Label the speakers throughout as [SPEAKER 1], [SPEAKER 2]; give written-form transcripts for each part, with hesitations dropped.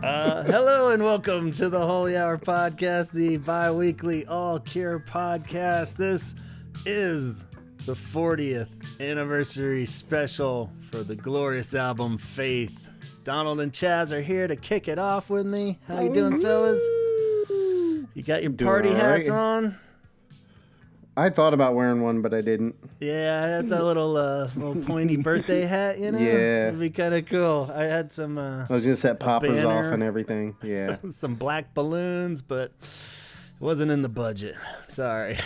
[SPEAKER 1] Hello and welcome to the Holy Hour Podcast, the bi-weekly all-cure podcast. This is the 40th anniversary special for the glorious album Faith. Donald and Chaz are here to kick it off with me. How you doing, fellas? You got your party hats on?
[SPEAKER 2] I thought about wearing one, but I didn't.
[SPEAKER 1] Yeah, I had that little pointy birthday hat, you know?
[SPEAKER 2] Yeah.
[SPEAKER 1] It'd be kind of cool. I had some...
[SPEAKER 2] I was going to set poppers
[SPEAKER 1] banner.
[SPEAKER 2] off and everything. Yeah.
[SPEAKER 1] Some black balloons, but it wasn't in the budget. Sorry.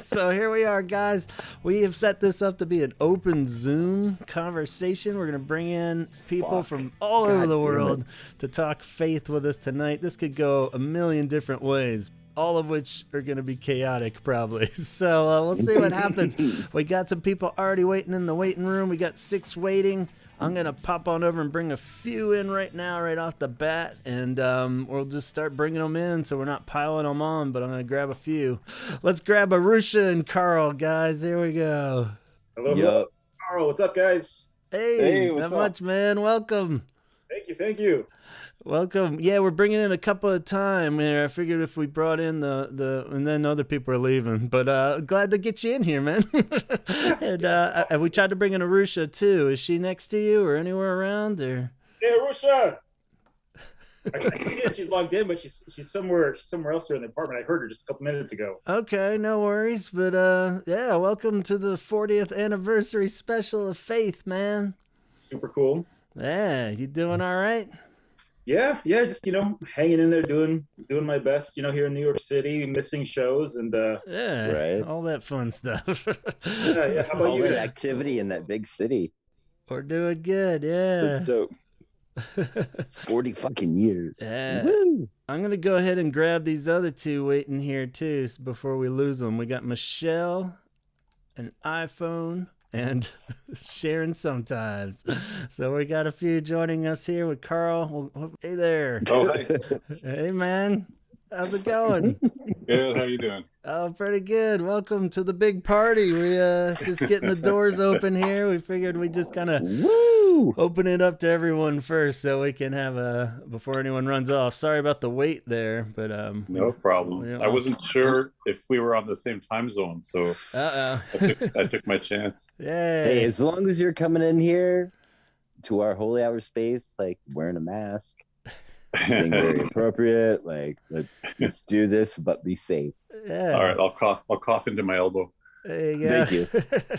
[SPEAKER 1] So here we are, guys. We have set this up to be an open Zoom conversation. We're going to bring in people from all over the world to talk faith with us tonight. This could go a million different ways, all of which are going to be chaotic probably. So we'll see what happens. We got some people already waiting in the waiting room. We got 6 waiting. I'm going to pop on over and bring a few in right now, right off the bat. And we'll just start bringing them in so we're not piling them on, but I'm going to grab a few. Let's grab Arusha and Carl, guys. Here we go.
[SPEAKER 3] Hello. Carl, what's up, guys?
[SPEAKER 1] Hey, not much, man. Welcome.
[SPEAKER 3] Thank you.
[SPEAKER 1] Welcome. Yeah, we're bringing in a couple at a time here. I figured if we brought in the and then other people are leaving, but glad to get you in here, man. And we tried to bring in Arusha too. Is she next to you or anywhere around? Or
[SPEAKER 3] Hey, Arusha. I think she's logged in, but she's somewhere else here in the apartment. I heard her just a couple minutes ago.
[SPEAKER 1] Okay, no worries. But yeah, welcome to the 40th anniversary special of Faith, man.
[SPEAKER 3] Super cool.
[SPEAKER 1] Yeah, you doing all right?
[SPEAKER 3] Yeah, just hanging in there, doing my best. Here in New York City, missing shows and
[SPEAKER 1] right, all that fun stuff.
[SPEAKER 3] yeah. How about
[SPEAKER 4] all
[SPEAKER 3] you?
[SPEAKER 4] that activity in that big city.
[SPEAKER 1] We're doing good, yeah.
[SPEAKER 4] That's dope. 40 fucking years.
[SPEAKER 1] Yeah.
[SPEAKER 4] Woo!
[SPEAKER 1] I'm gonna go ahead and grab these other 2 waiting here too before we lose them. We got Michelle, an iPhone, and Sharon sometimes. So we got a few joining us here with Carl. Hey there.
[SPEAKER 5] Oh, hi.
[SPEAKER 1] Hey, man. How's it going?
[SPEAKER 5] Good. How you doing?
[SPEAKER 1] Oh, pretty good. Welcome to the big party. We just getting the doors open here. We figured we'd just kind of open it up to everyone first so we can have before anyone runs off. Sorry about the wait there, but
[SPEAKER 5] no problem. I wasn't sure if we were on the same time zone, so I took my chance.
[SPEAKER 1] Yeah.
[SPEAKER 4] Hey, as long as you're coming in here to our holy hour space, like wearing a mask, being very appropriate, like let's do this, but be safe.
[SPEAKER 1] Yeah.
[SPEAKER 5] All right, I'll cough into my elbow.
[SPEAKER 1] There you go.
[SPEAKER 4] Thank you.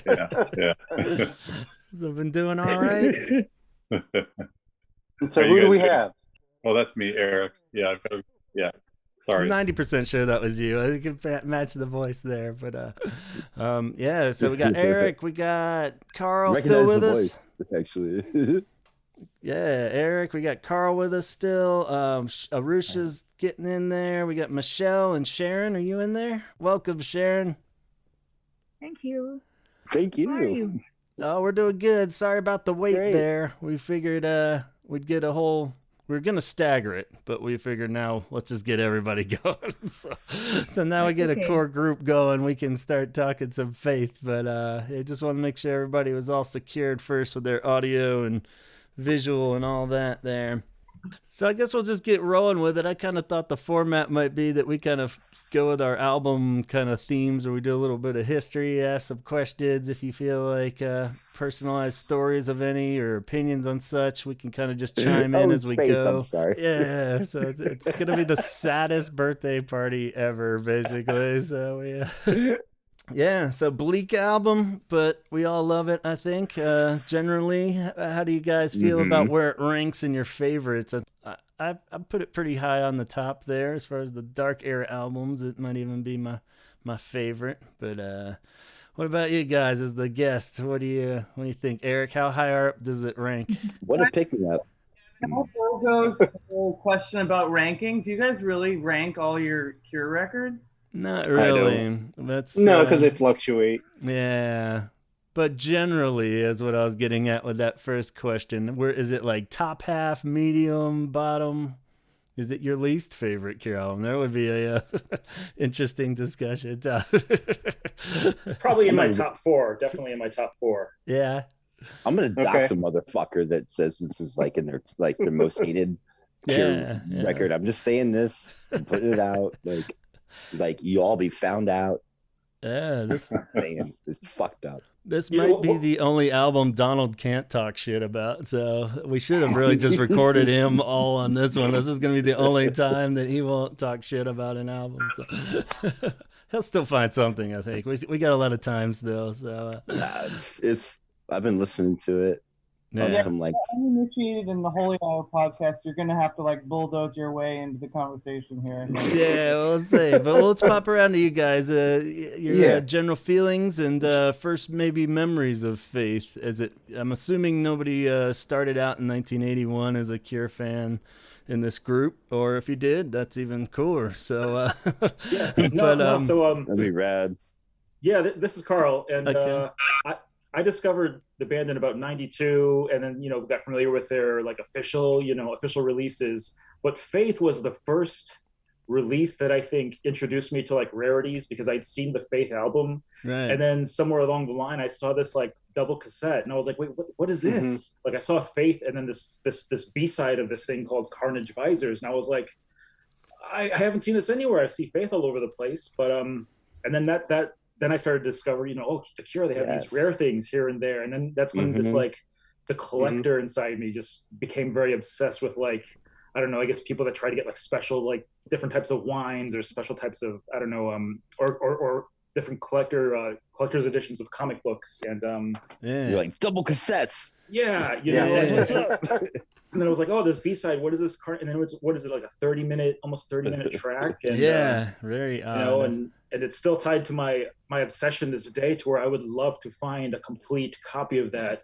[SPEAKER 5] Yeah.
[SPEAKER 1] So I've been doing all right.
[SPEAKER 2] So who do we have?
[SPEAKER 5] Oh, that's me, Eric. Yeah. Sorry.
[SPEAKER 1] 90% sure that was you. I can match the voice there, but yeah. So we got Eric, we got Carl still with us.
[SPEAKER 4] Voice, actually.
[SPEAKER 1] Yeah, Eric, we got Carl with us still. Arusha's getting in there. We got Michelle and Sharon. Are you in there? Welcome, Sharon.
[SPEAKER 6] Thank you.
[SPEAKER 4] Thank you.
[SPEAKER 6] How are you?
[SPEAKER 1] Oh, we're doing good. Sorry about the wait
[SPEAKER 4] Great.
[SPEAKER 1] there. We figured we'd get a whole... We were going to stagger it, but we figured now let's just get everybody going. So now we get a core group going. We can start talking some faith. But I just want to make sure everybody was all secured first with their audio and visual and all that there. So I guess we'll just get rolling with it. I kind of thought the format might be that we kind of go with our album kind of themes, or we do a little bit of history, ask some questions if you feel like personalized stories of any or opinions on such. We can kind of just chime in as we go.
[SPEAKER 4] I'm sorry.
[SPEAKER 1] Yeah, so it's going to be the saddest birthday party ever, basically. So yeah, so bleak album, but we all love it, I think. Generally, how do you guys feel about where it ranks in your favorites? I put it pretty high on the top there as far as the dark era albums. It might even be my favorite. But what about you guys as the guest? What do you think, Eric? How high up does it rank?
[SPEAKER 4] What a pick me up.
[SPEAKER 7] How far goes the whole question about ranking? Do you guys really rank all your Cure records?
[SPEAKER 1] Not really. That's
[SPEAKER 2] No, because they fluctuate.
[SPEAKER 1] Yeah. But generally is what I was getting at with that first question. Where is it, like top half, medium, bottom? Is it your least favorite Cure album? That would be a interesting discussion.
[SPEAKER 3] It's probably in my top 4. Definitely in my top 4.
[SPEAKER 1] Yeah.
[SPEAKER 4] I'm gonna dox a motherfucker that says this is like in their most hated pure
[SPEAKER 1] Yeah.
[SPEAKER 4] record. I'm just saying this, I'm putting it out, like you all be found out.
[SPEAKER 1] Yeah,
[SPEAKER 4] Man, it's fucked up.
[SPEAKER 1] this might be the only album Donald can't talk shit about. So we should have really just recorded him all on this one. This is going to be the only time that he won't talk shit about an album. So. He'll still find something, I think. We got a lot of time still. So
[SPEAKER 4] Nah, it's I've been listening to it.
[SPEAKER 1] yeah.
[SPEAKER 4] Some like
[SPEAKER 7] uninitiated in the Holy Hour podcast, you're gonna have to like bulldoze your way into the conversation here.
[SPEAKER 1] Yeah, we'll see. But let's pop around to you guys. Your general feelings and first maybe memories of Faith. I'm assuming nobody started out in 1981 as a Cure fan in this group, or if you did, that's even cooler. So,
[SPEAKER 4] that'd be rad.
[SPEAKER 3] Yeah, this is Carl, and
[SPEAKER 1] okay.
[SPEAKER 3] I discovered the band in about '92, and then got familiar with their like official releases. But Faith was the first release that I think introduced me to like rarities, because I'd seen the Faith album,
[SPEAKER 1] right.
[SPEAKER 3] And then somewhere along the line I saw this like double cassette, and I was like, wait, what is this? Mm-hmm. Like I saw Faith, and then this B-side of this thing called Carnage Visors, and I was like, I haven't seen this anywhere. I see Faith all over the place, but and then then I started to discover, the Cure, they have these rare things here and there. And then that's when this, like, the collector inside me just became very obsessed with, like, I don't know, I guess people that try to get, like, special, like, different types of wines or special types of, I don't know, or different collector's editions of comic books. And
[SPEAKER 4] you're like, double cassettes.
[SPEAKER 3] Yeah, and then I was like, oh, this B-side, what is this? And then what is it, like a almost 30-minute track? And,
[SPEAKER 1] very odd.
[SPEAKER 3] And it's still tied to my obsession this day, to where I would love to find a complete copy of that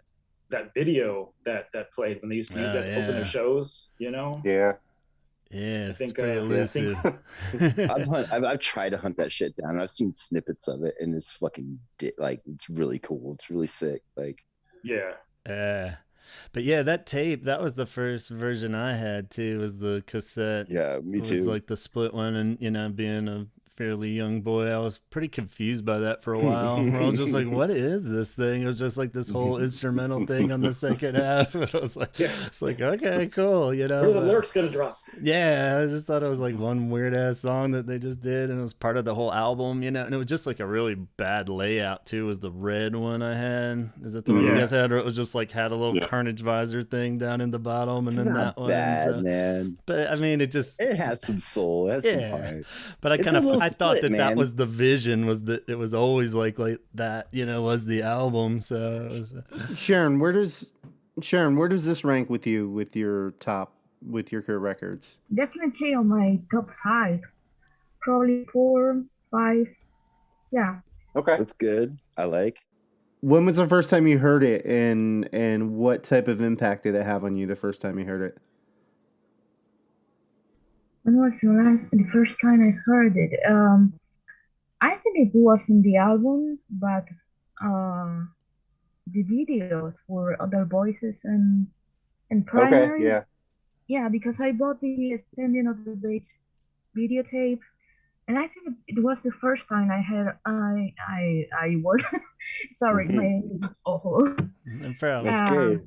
[SPEAKER 3] video that played when they used to use that to open their shows,
[SPEAKER 2] Yeah.
[SPEAKER 1] Yeah, I think pretty elusive.
[SPEAKER 4] I've tried to hunt that shit down. I've seen snippets of it, and it's fucking like it's really cool. It's really sick. Like,
[SPEAKER 1] yeah. But yeah, that tape, that was the first version I had too, was the cassette.
[SPEAKER 4] Yeah, me too.
[SPEAKER 1] It was like the split one, and being a fairly young boy, I was pretty confused by that for a while. I was just like, what is this thing? It was just like this whole instrumental thing on the second half. And I was like, it's like, okay, cool, Where
[SPEAKER 3] are the lyrics gonna drop?
[SPEAKER 1] Yeah, I just thought it was like one weird ass song that they just did, and it was part of the whole album, and it was just like a really bad layout too. Was the red one I had? Is that the one you guys had? Or it was just like had a little Carnage Visor thing down in the bottom, and then that one.
[SPEAKER 4] Bad, man.
[SPEAKER 1] But I mean, it has
[SPEAKER 4] some soul. It has some heart.
[SPEAKER 1] But I thought that was the vision, was that it was always like that, was the album. So it was...
[SPEAKER 2] Sharon, where does this rank with you with your Cure records?
[SPEAKER 6] Definitely on my top 5, probably 4, 5. Yeah.
[SPEAKER 2] Okay,
[SPEAKER 4] that's good. I like.
[SPEAKER 2] When was the first time you heard it, and what type of impact did it have on you the first time you heard it?
[SPEAKER 6] When was the first time I heard it? I think it wasn't the album, but the videos for Other Voices and Primary.
[SPEAKER 2] Okay,
[SPEAKER 6] yeah, because I bought the Standing of the Beach videotape, and I think it was the first time I was sorry, my English is awful.
[SPEAKER 4] That's great.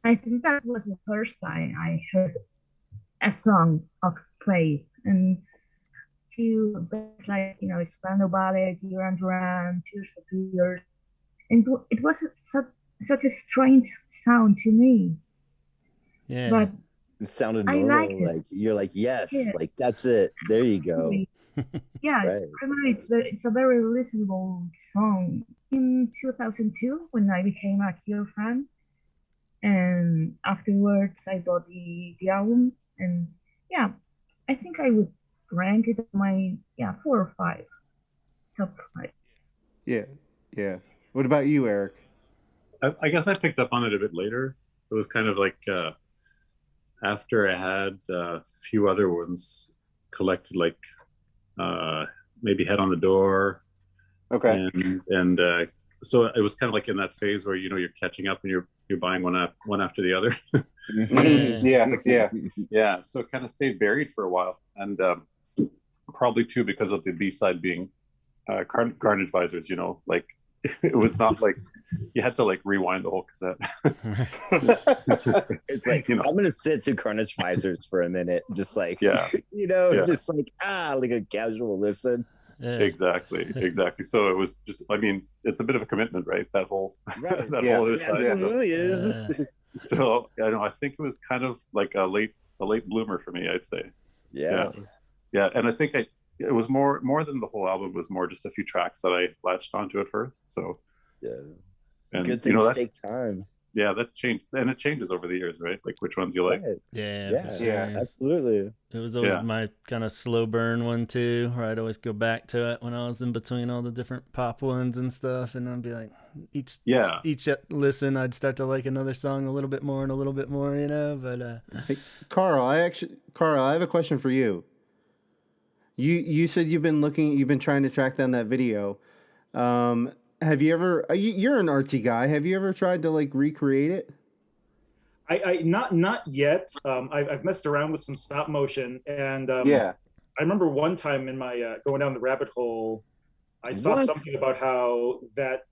[SPEAKER 6] I think that was the first time I heard a song of Faith, and like Spandau Ballet, Duran Duran, Tears for Fears, and it was such a strange sound to me.
[SPEAKER 1] Yeah,
[SPEAKER 6] but
[SPEAKER 4] it sounded normal. Like you're like, yes, like that's it. There you go.
[SPEAKER 6] Yeah, right. It's a very listenable song. In 2002, when I became a Cure fan, and afterwards I bought the album, and I think I would rank it my 4 or 5, top 5.
[SPEAKER 2] Yeah. What about you, Eric?
[SPEAKER 5] I guess I picked up on it a bit later. It was kind of like after I had a few other ones collected, like maybe Head on the Door.
[SPEAKER 2] Okay.
[SPEAKER 5] And so it was kind of like in that phase where you're catching up and you're buying one after the other. Yeah. So it kind of stayed buried for a while, and probably too because of the B-side being Carnage Visors. Like it was not like you had to like rewind the whole cassette.
[SPEAKER 4] It's like,
[SPEAKER 5] You know.
[SPEAKER 4] I'm gonna sit to Carnage Visors for a minute, just like,
[SPEAKER 5] Yeah.
[SPEAKER 4] yeah. Just like like a casual listen.
[SPEAKER 1] Yeah.
[SPEAKER 5] Exactly. So it was just, I mean, it's a bit of a commitment, right? That whole
[SPEAKER 4] Right.
[SPEAKER 5] that
[SPEAKER 2] Yeah.
[SPEAKER 5] whole other side.
[SPEAKER 4] Absolutely is.
[SPEAKER 5] So I think it was kind of like a late bloomer for me, I'd say.
[SPEAKER 4] Yeah.
[SPEAKER 5] And I think it was more than the whole album. It was more just a few tracks that I latched onto at first. So and
[SPEAKER 4] Good things take time.
[SPEAKER 5] Yeah, that changed, and it changes over the years, right? Like which ones you like.
[SPEAKER 4] Right.
[SPEAKER 1] Yeah, for sure.
[SPEAKER 4] Absolutely.
[SPEAKER 1] It was always my kind of slow burn one too, where I'd always go back to it when I was in between all the different pop ones and stuff, and I'd be like, each listen, I'd start to like another song a little bit more and a little bit more, you know. But
[SPEAKER 2] hey, Carl, I have a question for you. You said you've been trying to track down that video. Have you ever? You're an artsy guy. Have you ever tried to like recreate it?
[SPEAKER 3] I not yet. I've messed around with some stop motion, and
[SPEAKER 2] Yeah.
[SPEAKER 3] I remember one time in my going down the rabbit hole, I saw something about how that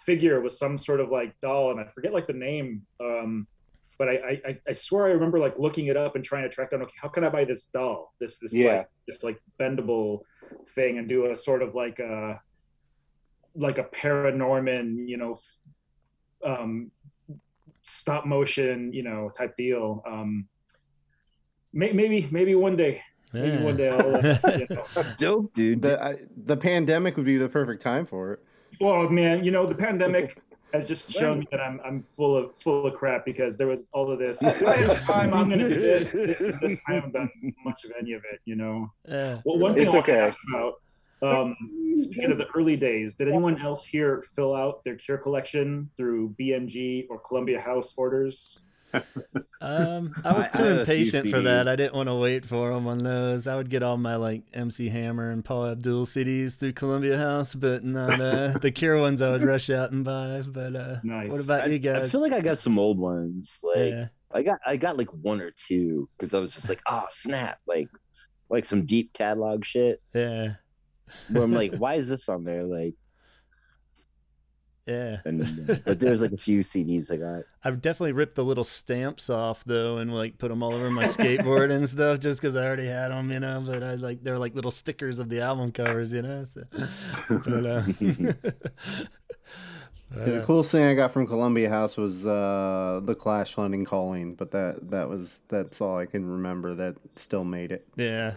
[SPEAKER 3] figure was some sort of like doll, and I forget like the name. But I swear I remember like looking it up and trying to track down, okay, how can I buy this doll, this like bendable thing, and do a sort of like a Paranorman, you know, stop motion, you know, type deal. Maybe one day. Maybe one day I'll, you know.
[SPEAKER 4] Dope, dude.
[SPEAKER 2] The pandemic would be the perfect time for it.
[SPEAKER 3] Well, man, you know, the pandemic has just shown me that I'm full of crap, because there was all of this. I'm going to do this. I haven't done much of any of it, you know. Well, one thing I want to ask about. Speaking of the early days, did anyone else here fill out their Cure collection through BMG or Columbia House orders?
[SPEAKER 1] I was too impatient for that. I didn't want to wait for them on those. I would get all my like MC Hammer and Paul Abdul CDs through Columbia House, but not the Cure ones I would rush out and buy. But
[SPEAKER 3] nice.
[SPEAKER 1] What about you guys?
[SPEAKER 4] I feel like I got some old ones. Like I got like one or two, because I was just like, oh snap, like some deep catalog shit.
[SPEAKER 1] Yeah.
[SPEAKER 4] Where I'm like, why is this on there? Like,
[SPEAKER 1] yeah.
[SPEAKER 4] But there's like a few CDs I got.
[SPEAKER 1] I've definitely ripped the little stamps off though, and like put them all over my skateboard and stuff, just because I already had them, you know. But they're like little stickers of the album covers, you know. So,
[SPEAKER 2] the coolest thing I got from Columbia House was the Clash London Calling, but that's all I can remember that still made it.
[SPEAKER 1] Yeah.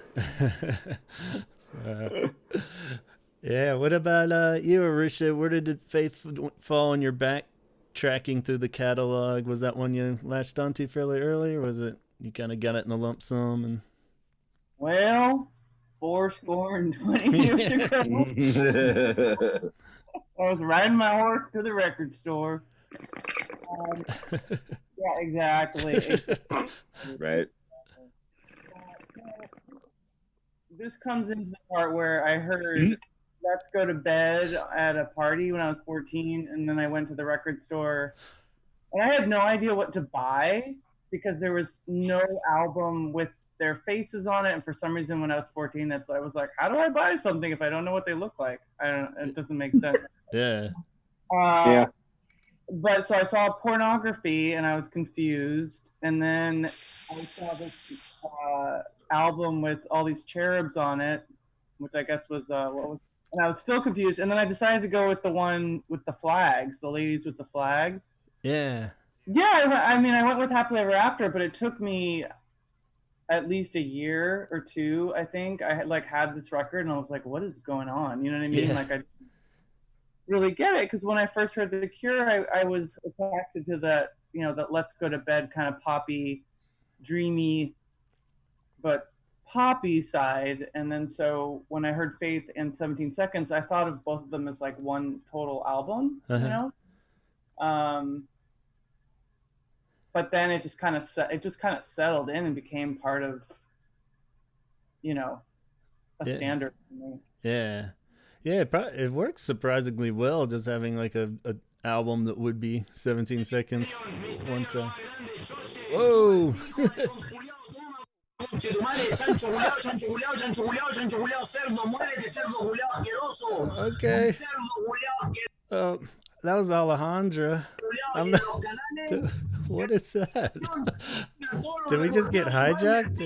[SPEAKER 1] Yeah, what about you, Arisha? Where did Faith fall on your back tracking through the catalog? Was that one you latched onto fairly early, or was it you kind of got it in a lump sum? And
[SPEAKER 7] well, 20 years ago, I was riding my horse to the record store. Yeah, exactly.
[SPEAKER 4] Right.
[SPEAKER 7] This comes into the part where I heard Let's Go to Bed at a party when I was 14, and then I went to the record store, and I had no idea what to buy, because there was no album with their faces on it, and for some reason when I was 14, that's why I was like, how do I buy something if I don't know what they look like? It doesn't make sense.
[SPEAKER 1] Yeah.
[SPEAKER 2] Yeah.
[SPEAKER 7] But so I saw pornography and I was confused, and then I saw this album with all these cherubs on it, which I guess was and I was still confused, and then I decided to go with the one with the flags, the ladies with the flags.
[SPEAKER 1] Yeah.
[SPEAKER 7] Yeah, I mean, I went with Happily Ever After, but it took me at least a year or two, I think. I had this record, and I was like, what is going on? You know what I mean?
[SPEAKER 1] Yeah.
[SPEAKER 7] Like, I didn't really get it, because when I first heard The Cure, I was attracted to that, you know, that Let's Go to Bed kind of poppy, dreamy, but poppy side. And then so when I heard Faith and 17 Seconds, I thought of both of them as like one total album, you know? But then it just kind of settled in and became part of, you know, a standard for me.
[SPEAKER 1] Yeah. Yeah, it works surprisingly well, just having like a album that would be 17 seconds once. Whoa! Okay. Oh, that was Alejandra. I'm not, what is that? Did we just get hijacked?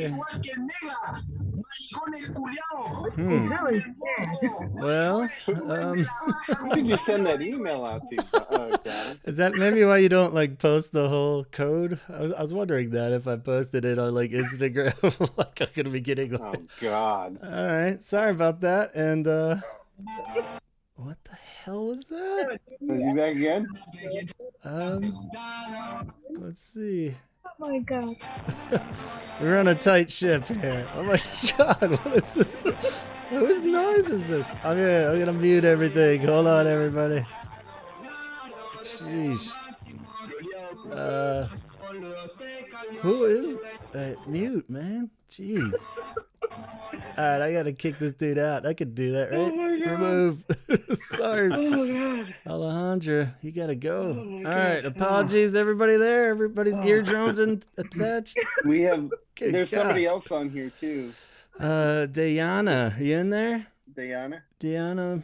[SPEAKER 1] Hmm.
[SPEAKER 6] How is that?
[SPEAKER 1] Well,
[SPEAKER 2] Who did you send that email out to, Gavin?
[SPEAKER 1] is that maybe why you don't like post the whole code? I was wondering that if I posted it on like Instagram, like I'm gonna be getting. Like...
[SPEAKER 2] Oh God!
[SPEAKER 1] All right, sorry about that. And what the hell was that?
[SPEAKER 2] Is he back again?
[SPEAKER 1] Let's see.
[SPEAKER 6] Oh my god.
[SPEAKER 1] We're on a tight ship here. Oh my god, what is this? Whose noise is this? I'm gonna mute everything. Hold on, everybody. Sheesh. Who is mute, man? Jeez. Alright, I gotta kick this dude out. I could do that, right?
[SPEAKER 2] Oh my God.
[SPEAKER 1] Remove. Sorry.
[SPEAKER 2] Oh God!
[SPEAKER 1] Alejandra, you gotta go. Alright, apologies, everybody there. Everybody's eardrums attached.
[SPEAKER 2] We have.
[SPEAKER 1] Good
[SPEAKER 2] There's
[SPEAKER 1] God.
[SPEAKER 2] somebody else on here too.
[SPEAKER 1] Diana, are you in there?
[SPEAKER 2] Diana.
[SPEAKER 1] Diana?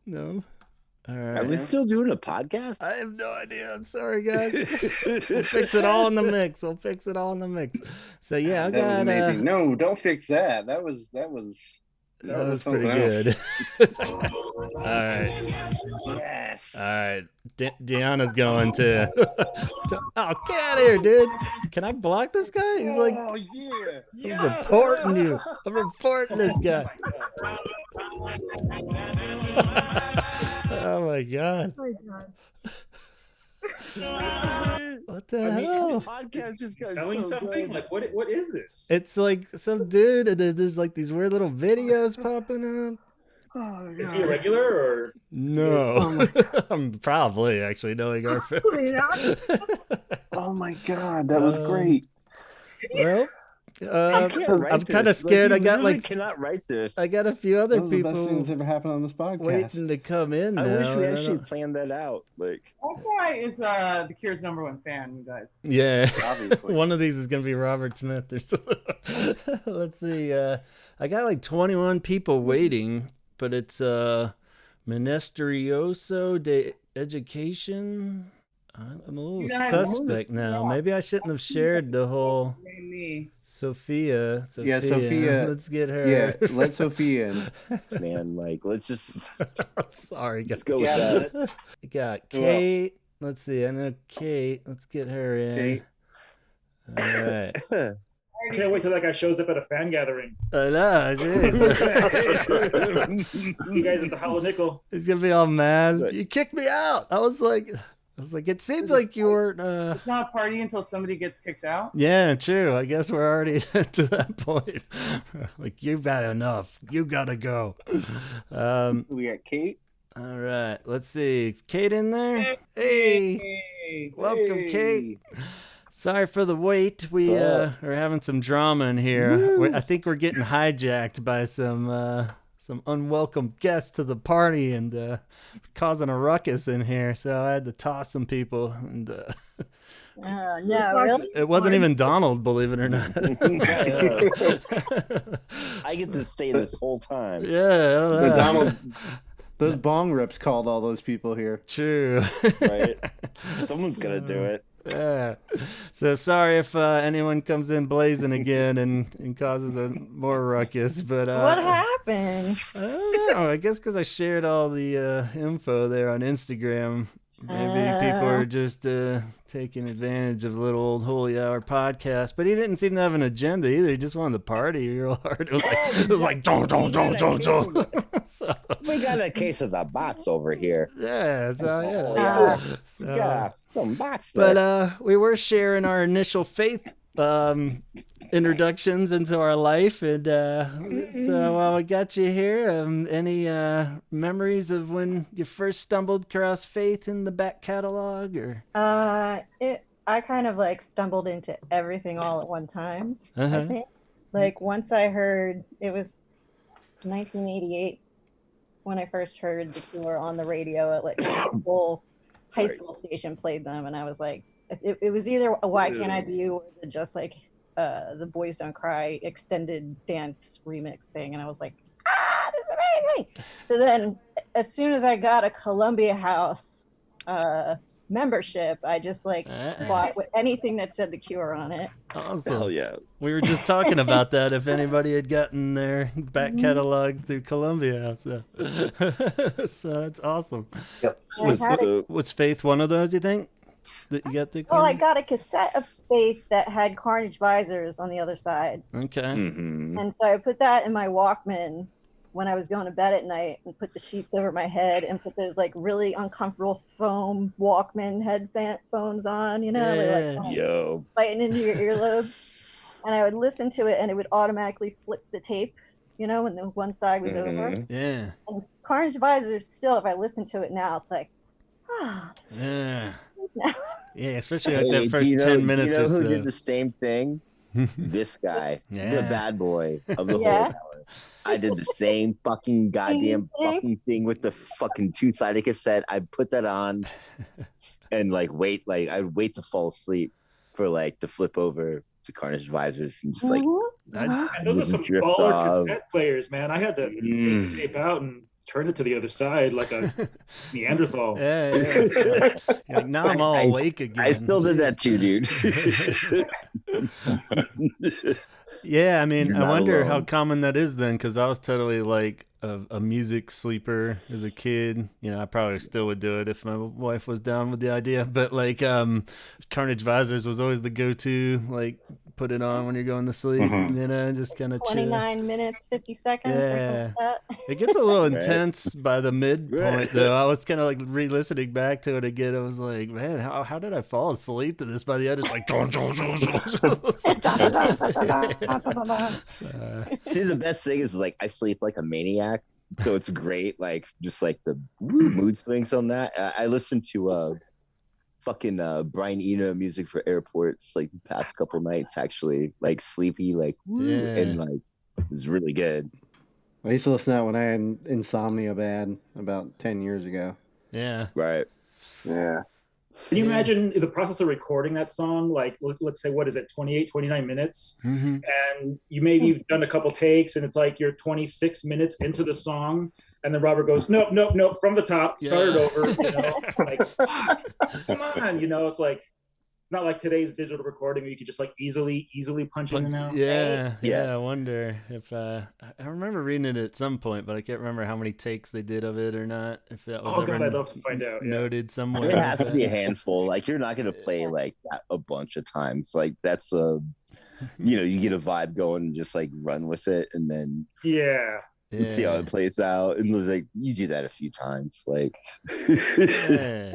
[SPEAKER 1] No? Alright.
[SPEAKER 4] Are we still doing a podcast?
[SPEAKER 1] I have no idea. I'm sorry, guys. We'll fix it all in the mix. We'll fix it all in the mix. So yeah, I
[SPEAKER 2] That was
[SPEAKER 1] got
[SPEAKER 2] amazing. No, don't fix that. That was
[SPEAKER 1] that was
[SPEAKER 2] something
[SPEAKER 1] pretty
[SPEAKER 2] else.
[SPEAKER 1] good. All right.
[SPEAKER 2] Yes.
[SPEAKER 1] All right. Deanna's going to. Oh, get out of here, dude. Can I block this guy? He's like,
[SPEAKER 2] Oh yeah.
[SPEAKER 1] I'm reporting you. I'm reporting this guy. Oh my god.
[SPEAKER 6] Oh my god.
[SPEAKER 1] What the hell?
[SPEAKER 4] Podcast just got
[SPEAKER 3] Selling
[SPEAKER 4] so
[SPEAKER 3] something?
[SPEAKER 4] good.
[SPEAKER 3] Like what is this?
[SPEAKER 1] It's like some dude, and there's like these weird little videos popping up.
[SPEAKER 2] Oh,
[SPEAKER 3] Is he a regular or
[SPEAKER 1] No, I'm probably actually knowing our
[SPEAKER 2] Oh my God, that was great.
[SPEAKER 1] Well,
[SPEAKER 4] I can't write
[SPEAKER 1] I'm kind of
[SPEAKER 4] this.
[SPEAKER 1] scared.
[SPEAKER 4] You
[SPEAKER 1] I got
[SPEAKER 4] literally
[SPEAKER 1] like
[SPEAKER 4] cannot write this.
[SPEAKER 1] I got a few other
[SPEAKER 2] Those are the best things
[SPEAKER 1] people
[SPEAKER 2] that ever happened on this podcast.
[SPEAKER 1] waiting to come in.
[SPEAKER 4] I
[SPEAKER 1] now,
[SPEAKER 4] wish we
[SPEAKER 1] and I
[SPEAKER 4] actually
[SPEAKER 1] don't-
[SPEAKER 4] planned that out. Like,
[SPEAKER 7] That guy is The Cure's #1 fan, you guys.
[SPEAKER 1] Yeah,
[SPEAKER 2] Obviously.
[SPEAKER 1] one of these is gonna be Robert Smith or something. Let's see. I got like 21 people waiting, but it's Ministerioso de Education. I'm a little
[SPEAKER 7] You guys-
[SPEAKER 1] suspect now. Maybe I shouldn't have shared the whole
[SPEAKER 7] Blame me.
[SPEAKER 1] Sophia.
[SPEAKER 2] Yeah, Sophia.
[SPEAKER 1] Let's get her.
[SPEAKER 2] Yeah, let Sophia in.
[SPEAKER 4] man, like, let's just
[SPEAKER 1] Sorry, guys.
[SPEAKER 4] let's go with
[SPEAKER 2] Yeah,
[SPEAKER 4] that.
[SPEAKER 1] We got
[SPEAKER 2] Who else?
[SPEAKER 1] Kate. Let's see. I know Kate. Let's get her in.
[SPEAKER 2] Kate.
[SPEAKER 1] All right.
[SPEAKER 3] I can't wait till that guy shows up at a fan gathering.
[SPEAKER 1] I know, jeez.
[SPEAKER 3] You guys at the Hollow Nickel.
[SPEAKER 1] He's gonna be all mad.
[SPEAKER 4] Right.
[SPEAKER 1] You kicked me out. I was like, it seemed like you weren't.
[SPEAKER 7] It's not a party until somebody gets kicked out.
[SPEAKER 1] Yeah, true. I guess we're already to that point. Like you've had enough. You gotta go.
[SPEAKER 2] We got Kate.
[SPEAKER 1] All right. Let's see. Is Kate in there? Hey,
[SPEAKER 7] Hey.
[SPEAKER 1] welcome,
[SPEAKER 2] Hey.
[SPEAKER 1] Kate. Sorry for the wait. We are having some drama in here. I think we're getting hijacked by some unwelcome guests to the party and causing a ruckus in here. So I had to toss some people, and
[SPEAKER 8] No, really?
[SPEAKER 1] it wasn't even Donald, believe it or not.
[SPEAKER 4] I get to stay this whole time.
[SPEAKER 1] Yeah, I don't
[SPEAKER 2] The
[SPEAKER 1] know.
[SPEAKER 2] Donald. Those bong rips called all those people here.
[SPEAKER 1] True.
[SPEAKER 4] Right? Someone's gonna do it.
[SPEAKER 1] Yeah. So sorry if anyone comes in blazing again and causes a more ruckus, but
[SPEAKER 8] What happened?
[SPEAKER 1] I don't know. I guess because I shared all the info there on Instagram. Maybe people are just taking advantage of the little old Holy Hour podcast. But he didn't seem to have an agenda either. He just wanted to party real hard. It was like don't. So,
[SPEAKER 4] We got a case of the bots over here.
[SPEAKER 1] yeah. So,
[SPEAKER 4] Oh,
[SPEAKER 1] yeah.
[SPEAKER 4] yeah.
[SPEAKER 1] So,
[SPEAKER 4] Yeah, some bots.
[SPEAKER 1] but
[SPEAKER 4] there.
[SPEAKER 1] we were sharing our initial faith introductions into our life, and so while we got you here, any memories of when you first stumbled across faith in the back catalog, or
[SPEAKER 8] I kind of like stumbled into everything all at one time. I
[SPEAKER 1] uh-huh.
[SPEAKER 8] think. Like once I heard, it was 1988 when I first heard the Cure on the radio. At like the whole high school station played them, and I was like, it was either a Why Can't I Be You or the Just Like the Boys Don't Cry extended dance remix thing, and I was like, this is amazing. So then, as soon as I got a Columbia House membership, I just like bought anything that said The Cure on it.
[SPEAKER 1] Awesome.
[SPEAKER 4] Hell yeah.
[SPEAKER 1] We were just talking about that. If anybody had gotten their back catalog through Columbia, so that's awesome.
[SPEAKER 9] Yep.
[SPEAKER 1] Was Faith one of those? You think that you got through?
[SPEAKER 8] Well, I
[SPEAKER 1] Columbia?
[SPEAKER 8] got a cassette of Faith that had Carnage Visors on the other side,
[SPEAKER 1] Okay.
[SPEAKER 4] Mm-hmm.
[SPEAKER 8] and so I put that in my Walkman when I was going to bed at night, and put the sheets over my head, and put those like really uncomfortable foam Walkman headphones on, you know,
[SPEAKER 1] Yeah.
[SPEAKER 8] like
[SPEAKER 4] Yo.
[SPEAKER 8] biting into your earlobes. And I would listen to it, and it would automatically flip the tape, you know, when the one side was over.
[SPEAKER 1] Yeah.
[SPEAKER 8] And Carnage Visors, still, if I listen to it now, it's like,
[SPEAKER 1] Yeah.
[SPEAKER 8] now.
[SPEAKER 1] Yeah, especially like
[SPEAKER 4] Hey,
[SPEAKER 1] that first 10 minutes
[SPEAKER 4] do you know
[SPEAKER 1] or
[SPEAKER 4] who
[SPEAKER 1] so.
[SPEAKER 4] did the same thing? This guy, the
[SPEAKER 1] Yeah.
[SPEAKER 4] bad boy of the
[SPEAKER 8] Yeah.
[SPEAKER 4] whole hour. I did the same fucking goddamn fucking thing with the fucking two-sided cassette. I put that on and I'd wait to fall asleep for like to flip over to Carnage Visors and just like
[SPEAKER 3] And those are some
[SPEAKER 4] drift
[SPEAKER 3] baller
[SPEAKER 4] off.
[SPEAKER 3] cassette players, man. I had to take the tape out and turn it to the other side like a Neanderthal.
[SPEAKER 1] Yeah. You're like, now I'm all awake again.
[SPEAKER 4] I still did that too, dude.
[SPEAKER 1] Yeah, I mean,
[SPEAKER 4] You're
[SPEAKER 1] I
[SPEAKER 4] not
[SPEAKER 1] wonder how
[SPEAKER 4] alone.
[SPEAKER 1] common that is then, because I was totally like a music sleeper as a kid. You know, I probably still would do it if my wife was down with the idea. But like, Carnage Visors was always the go-to. Like, put it on when you're going to sleep.
[SPEAKER 9] Mhm.
[SPEAKER 1] You know, just kind of chill.
[SPEAKER 8] 29 minutes, 50 seconds.
[SPEAKER 1] Yeah.
[SPEAKER 8] Something like that.
[SPEAKER 1] It gets a little
[SPEAKER 4] Right.
[SPEAKER 1] intense by the midpoint,
[SPEAKER 4] Right.
[SPEAKER 1] though. I was kind of like re-listening back to it again. I was like, man, how did I fall asleep to this? By the end, it's like,
[SPEAKER 4] See, the best thing is like I sleep like a maniac, so it's great. Like just like the mood swings on that. I listen to fucking Brian Eno music for airports like the past couple nights. Actually, like sleepy, like
[SPEAKER 1] Yeah.
[SPEAKER 4] and like it's really good.
[SPEAKER 2] I used to listen to that when I had insomnia bad about 10 years ago.
[SPEAKER 1] Yeah.
[SPEAKER 4] Right.
[SPEAKER 9] Yeah.
[SPEAKER 3] Can you imagine the process of recording that song? Like, let's say, what is it, 28, 29 minutes?
[SPEAKER 1] Mm-hmm.
[SPEAKER 3] And you've done a couple takes, and it's like you're 26 minutes into the song, and then Robert goes, nope, from the top, start it over. You know, like, fuck, come on, you know, it's like, it's not like today's digital recording where you could just like easily punch in and out.
[SPEAKER 1] Yeah.
[SPEAKER 4] Yeah.
[SPEAKER 1] I wonder if I remember reading it at some point, but I can't remember how many takes they did of it or not. If that was
[SPEAKER 3] Oh
[SPEAKER 1] ever
[SPEAKER 3] God, I'd love to find out. Yeah.
[SPEAKER 1] noted somewhere.
[SPEAKER 4] It has to be a handful. Like you're not gonna play like that a bunch of times. Like that's you get a vibe going and just like run with it, and then
[SPEAKER 3] Yeah.
[SPEAKER 4] see how it plays out. And it was like you do that a few times. Like
[SPEAKER 1] Yeah.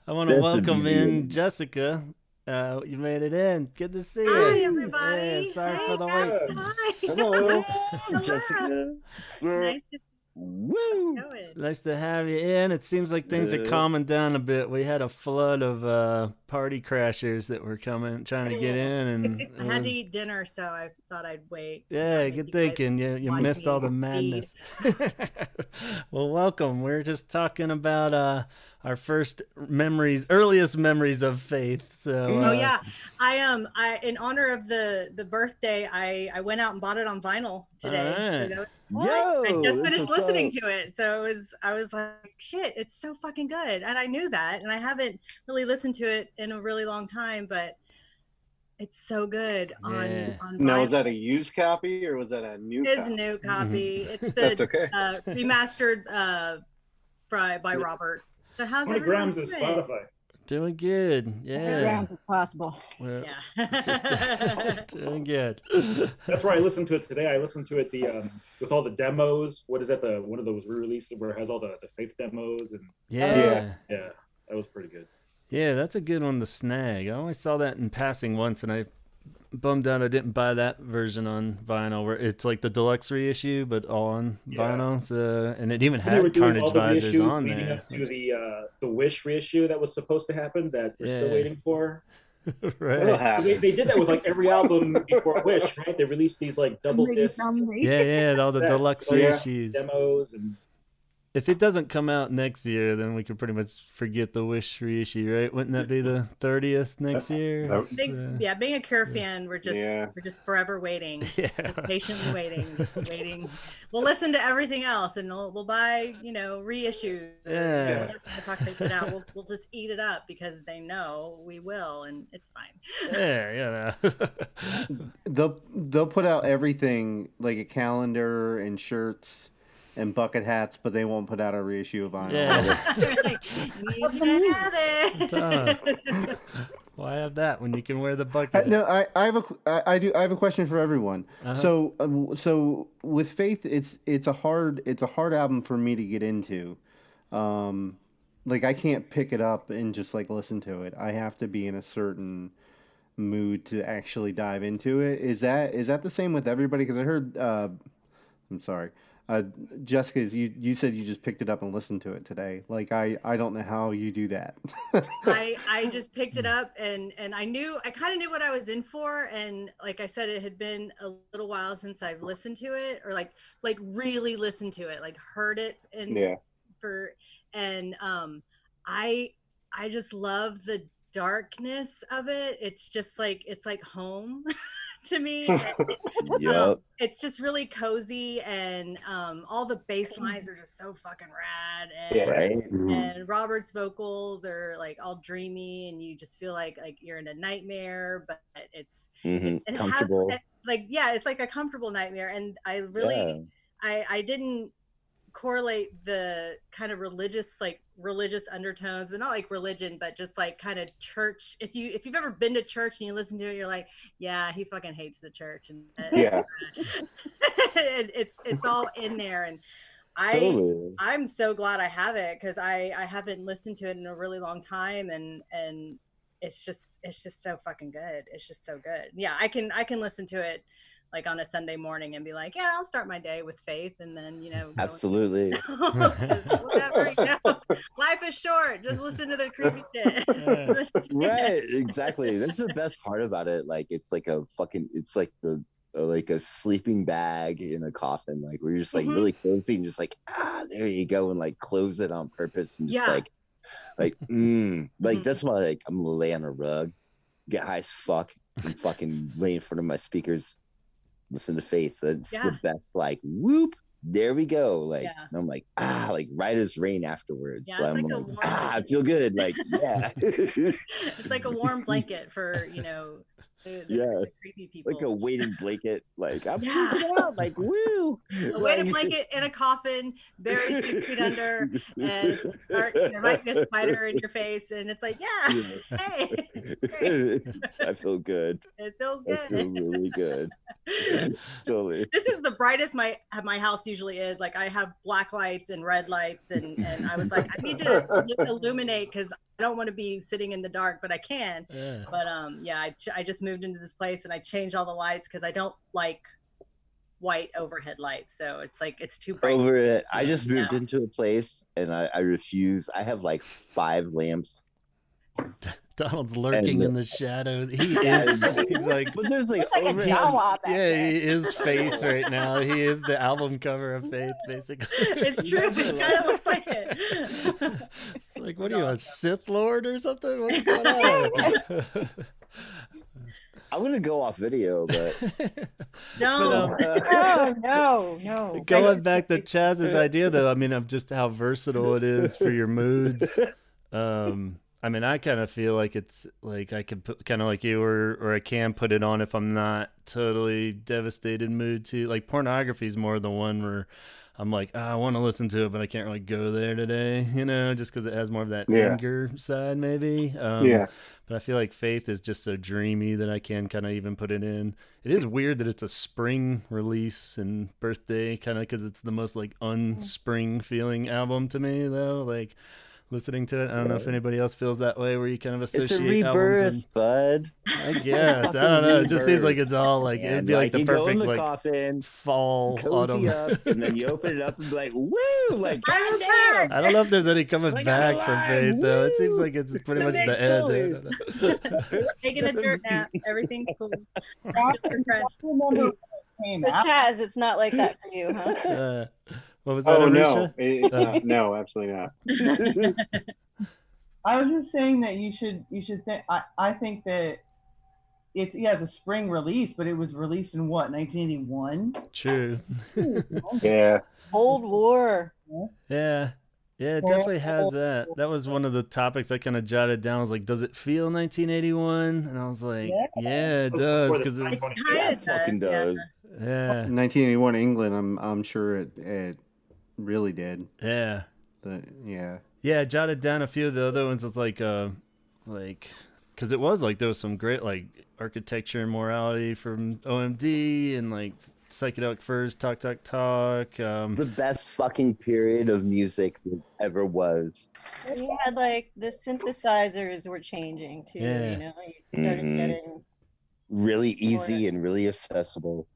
[SPEAKER 1] I want to
[SPEAKER 4] That's
[SPEAKER 1] welcome in
[SPEAKER 4] amazing.
[SPEAKER 1] Jessica. You made it in. Good to see you.
[SPEAKER 10] Hi, everybody.
[SPEAKER 1] Yeah, sorry
[SPEAKER 10] Hey,
[SPEAKER 1] for the
[SPEAKER 10] guys.
[SPEAKER 1] wait.
[SPEAKER 10] Hi.
[SPEAKER 4] hello,
[SPEAKER 10] Hello.
[SPEAKER 4] Jessica.
[SPEAKER 10] Nice to
[SPEAKER 4] Woo.
[SPEAKER 10] know it.
[SPEAKER 1] Nice to have you in. It seems like things are
[SPEAKER 4] Yeah.
[SPEAKER 1] calming down a bit. We had a flood of party crashers that were trying to get in, and it
[SPEAKER 10] I had to
[SPEAKER 1] was-
[SPEAKER 10] eat dinner, so I thought I'd wait.
[SPEAKER 1] Yeah,
[SPEAKER 10] Make
[SPEAKER 1] good
[SPEAKER 10] you guys
[SPEAKER 1] thinking. You
[SPEAKER 10] watch
[SPEAKER 1] missed all
[SPEAKER 10] me
[SPEAKER 1] the madness. Well, welcome. We're just talking about our earliest memories of Faith. So,
[SPEAKER 10] Oh yeah, I in honor of the birthday, I went out and bought it on vinyl today.
[SPEAKER 1] Alright.
[SPEAKER 10] So that was,
[SPEAKER 4] Yo,
[SPEAKER 10] I just
[SPEAKER 4] that's
[SPEAKER 10] finished
[SPEAKER 4] what's
[SPEAKER 10] listening
[SPEAKER 4] up.
[SPEAKER 10] to it, so I was like, shit, it's so fucking good, and I knew that, and I haven't really listened to it in a really long time, but it's so good
[SPEAKER 1] Yeah.
[SPEAKER 10] on
[SPEAKER 2] Now,
[SPEAKER 10] vinyl.
[SPEAKER 2] was that a used copy or was that a new
[SPEAKER 10] It's
[SPEAKER 2] copy?
[SPEAKER 10] a new copy. It's the
[SPEAKER 2] That's okay.
[SPEAKER 10] remastered by Robert. So how's
[SPEAKER 3] How many
[SPEAKER 10] everyone
[SPEAKER 3] grams is
[SPEAKER 10] doing?
[SPEAKER 3] Spotify?
[SPEAKER 1] doing good.
[SPEAKER 8] As
[SPEAKER 1] Yeah.
[SPEAKER 8] round as possible.
[SPEAKER 1] We're
[SPEAKER 10] Yeah.
[SPEAKER 1] just doing good.
[SPEAKER 3] That's where I listened to it today. I listened to it with all the demos. What is that? One of those re-releases where it has all the Faith demos, and
[SPEAKER 1] Yeah.
[SPEAKER 3] yeah, that was pretty good.
[SPEAKER 1] Yeah, that's a good one to snag. I only saw that in passing once, and I bummed out I didn't buy that version on vinyl, where it's like the deluxe reissue, but all on
[SPEAKER 3] Yeah.
[SPEAKER 1] vinyl. So, and it even
[SPEAKER 3] They were
[SPEAKER 1] had
[SPEAKER 3] doing
[SPEAKER 1] Carnage
[SPEAKER 3] all the
[SPEAKER 1] Visors
[SPEAKER 3] reissues
[SPEAKER 1] on
[SPEAKER 3] leading
[SPEAKER 1] there.
[SPEAKER 3] up to the Wish reissue that was supposed to happen that we're still
[SPEAKER 1] Yeah.
[SPEAKER 3] waiting for.
[SPEAKER 2] It'll
[SPEAKER 1] Right.
[SPEAKER 2] happen.
[SPEAKER 3] They did that with like every album before Wish, right? They released these like double disc
[SPEAKER 1] Yeah, all the
[SPEAKER 3] sets,
[SPEAKER 1] deluxe
[SPEAKER 3] yeah,
[SPEAKER 1] reissues.
[SPEAKER 3] demos, and
[SPEAKER 1] if it doesn't come out next year, then we can pretty much forget the Wish reissue, right? Wouldn't that be the 30th next year?
[SPEAKER 10] Being a Cure fan, we're just forever waiting, just patiently waiting, just waiting. We'll listen to everything else, and we'll buy, reissues. The fuck they put out. We'll just eat it up because they know we will, and it's fine.
[SPEAKER 1] Yeah.
[SPEAKER 2] They'll put out everything like a calendar and shirts and bucket hats, but they won't put out a reissue of vinyl.
[SPEAKER 10] You can have it.
[SPEAKER 1] Why have that when you can wear the bucket?
[SPEAKER 2] No, I have a question for everyone. So with Faith, it's a hard album for me to get into. Like I can't pick it up and just like listen to it. I have to be in a certain mood to actually dive into it. Is that the same with everybody? Because I heard, I'm sorry. Jessica, you said you just picked it up and listened to it today. Like I don't know how you do that.
[SPEAKER 10] I just picked it up and I kind of knew what I was in for, and like I said, it had been a little while since I've listened to it, or like really listened to it, like heard it I just love the darkness of it. It's just like home to me. It's just really cozy, and all the bass lines are just so fucking rad, and Robert's vocals are like all dreamy, and you just feel like you're in a nightmare, but it's comfortable. It's like a comfortable nightmare. And I really I didn't correlate the kind of religious undertones, but not like religion, but just like kind of church. If you've ever been to church and you listen to it, you're like, yeah, he fucking hates the church, and it's all in there. And I'm so glad I have it, because I haven't listened to it in a really long time, and it's just so fucking good. It's just so good. Yeah, I can listen to it like on a Sunday morning and be like, yeah, I'll start my day with Faith, and then
[SPEAKER 4] absolutely.
[SPEAKER 10] Whatever, life is short. Just listen to the creepy shit.
[SPEAKER 4] Right, exactly. That's the best part about it. Like it's like a sleeping bag in a coffin. Like we're just like really cozy and just like there you go, and like close it on purpose and just like that's why like I'm gonna lay on a rug, get high as fuck, and fucking lay in front of my speakers. Listen to Faith. That's the best. Like, whoop, there we go. Like, and I'm like, like right as rain afterwards.
[SPEAKER 10] Yeah,
[SPEAKER 4] so I'm like, I feel good. Like,
[SPEAKER 10] it's like a warm blanket for the creepy people.
[SPEAKER 4] Like a weighted blanket. Like, I'm freaking out. Like, woo.
[SPEAKER 10] A weighted blanket in a coffin, buried 6 feet under, and there might be a spider in your face, and it's like, hey.
[SPEAKER 4] I feel good.
[SPEAKER 10] It feels good.
[SPEAKER 4] I feel really good. Totally.
[SPEAKER 10] This is the brightest my house usually is. Like I have black lights and red lights, and I was like, I need to illuminate, because I don't want to be sitting in the dark, but I can. But I just moved into this place and I changed all the lights because I don't like white overhead lights, so it's like it's too bright.
[SPEAKER 4] Over it. I just moved into a place and I refuse. I have like 5 lamps.
[SPEAKER 1] Donald's lurking in the shadows. He's like,
[SPEAKER 4] but there's like
[SPEAKER 1] he is Faith right now. He is the album cover of Faith, basically.
[SPEAKER 10] It's true. It kind of looks like it.
[SPEAKER 1] It's like, what are you, a Sith Lord or something? What's going on?
[SPEAKER 4] I'm gonna go off video, but
[SPEAKER 10] no.
[SPEAKER 8] No.
[SPEAKER 1] Going back to Chaz's idea, though, I mean, of just how versatile it is for your moods. I mean, I kind of feel like it's like I could put kind of like you, or I can put it on if I'm not totally devastated mood too. Like pornography is more the one where I'm like, I want to listen to it, but I can't really go there today, just because it has more of that anger side, maybe. But I feel like Faith is just so dreamy that I can kind of even put it in. It is weird that it's a spring release and birthday, kind of because it's the most like unspring feeling album to me, though. Like listening to it, I don't know if anybody else feels that way, where you kind of associate
[SPEAKER 4] it's a rebirth,
[SPEAKER 1] albums with,
[SPEAKER 4] bud.
[SPEAKER 1] I guess. I don't know. It just seems like it's all like it'd be like the perfect like
[SPEAKER 4] coffin,
[SPEAKER 1] fall autumn.
[SPEAKER 4] Up, and then you open it up and be like, woo! Like
[SPEAKER 1] I don't know if there's any coming back from Faith though. It seems like it's pretty much the end.
[SPEAKER 10] Taking a dirt nap. Everything's cool.
[SPEAKER 8] But Chaz, it's not like that for you, huh?
[SPEAKER 1] What was that,
[SPEAKER 2] Oh
[SPEAKER 1] Arisha?
[SPEAKER 2] no, it's not. No, absolutely not.
[SPEAKER 7] I was just saying that you should think. I think that it's a spring release, but it was released in what, 1981?
[SPEAKER 1] True.
[SPEAKER 2] Yeah.
[SPEAKER 8] Cold War.
[SPEAKER 1] Yeah. Yeah, it definitely has that. That was one of the topics I kind of jotted down. I was like, does it feel 1981? And I was like, yeah, it does, because it was,
[SPEAKER 4] Yeah, it fucking does.
[SPEAKER 1] yeah,
[SPEAKER 2] 1981 England. I'm sure it really did.
[SPEAKER 1] yeah,
[SPEAKER 2] Yeah.
[SPEAKER 1] yeah. I jotted down a few of the other ones. It's like, because it was like there was some great like architecture and morality from OMD and like psychedelic furs, talk.
[SPEAKER 4] The best fucking period of music that ever was.
[SPEAKER 8] You had like the synthesizers were changing too.
[SPEAKER 1] Yeah.
[SPEAKER 8] You know, you started getting
[SPEAKER 4] really easy and really accessible.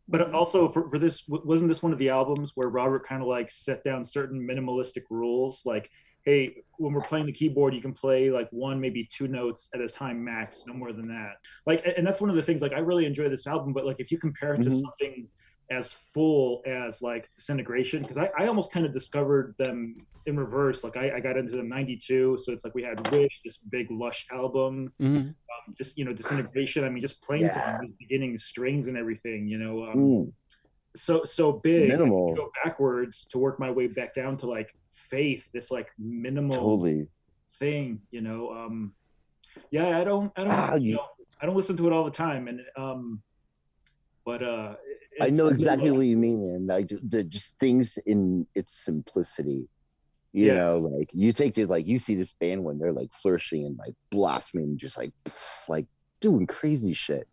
[SPEAKER 3] But also for this, wasn't this one of the albums where Robert kind of like set down certain minimalistic rules, like, hey, when we're playing the keyboard, you can play like one, maybe two notes at a time max, no more than that. Like, and that's one of the things, like, I really enjoy this album, but like, if you compare it to something as full as like Disintegration, because I almost kind of discovered them in reverse. Like I got into them 92, so it's like we had Wish, this big lush album, Disintegration. I mean, just playing some of the beginning strings and everything, so big.
[SPEAKER 4] Minimal.
[SPEAKER 3] Go backwards to work my way back down to like Faith, this like minimal thing, I don't listen to it all the time, and
[SPEAKER 4] I know exactly what you mean, man. Like just things in its simplicity. You know, like you take it, like you see this band when they're like flourishing and like blossoming, just like doing crazy shit,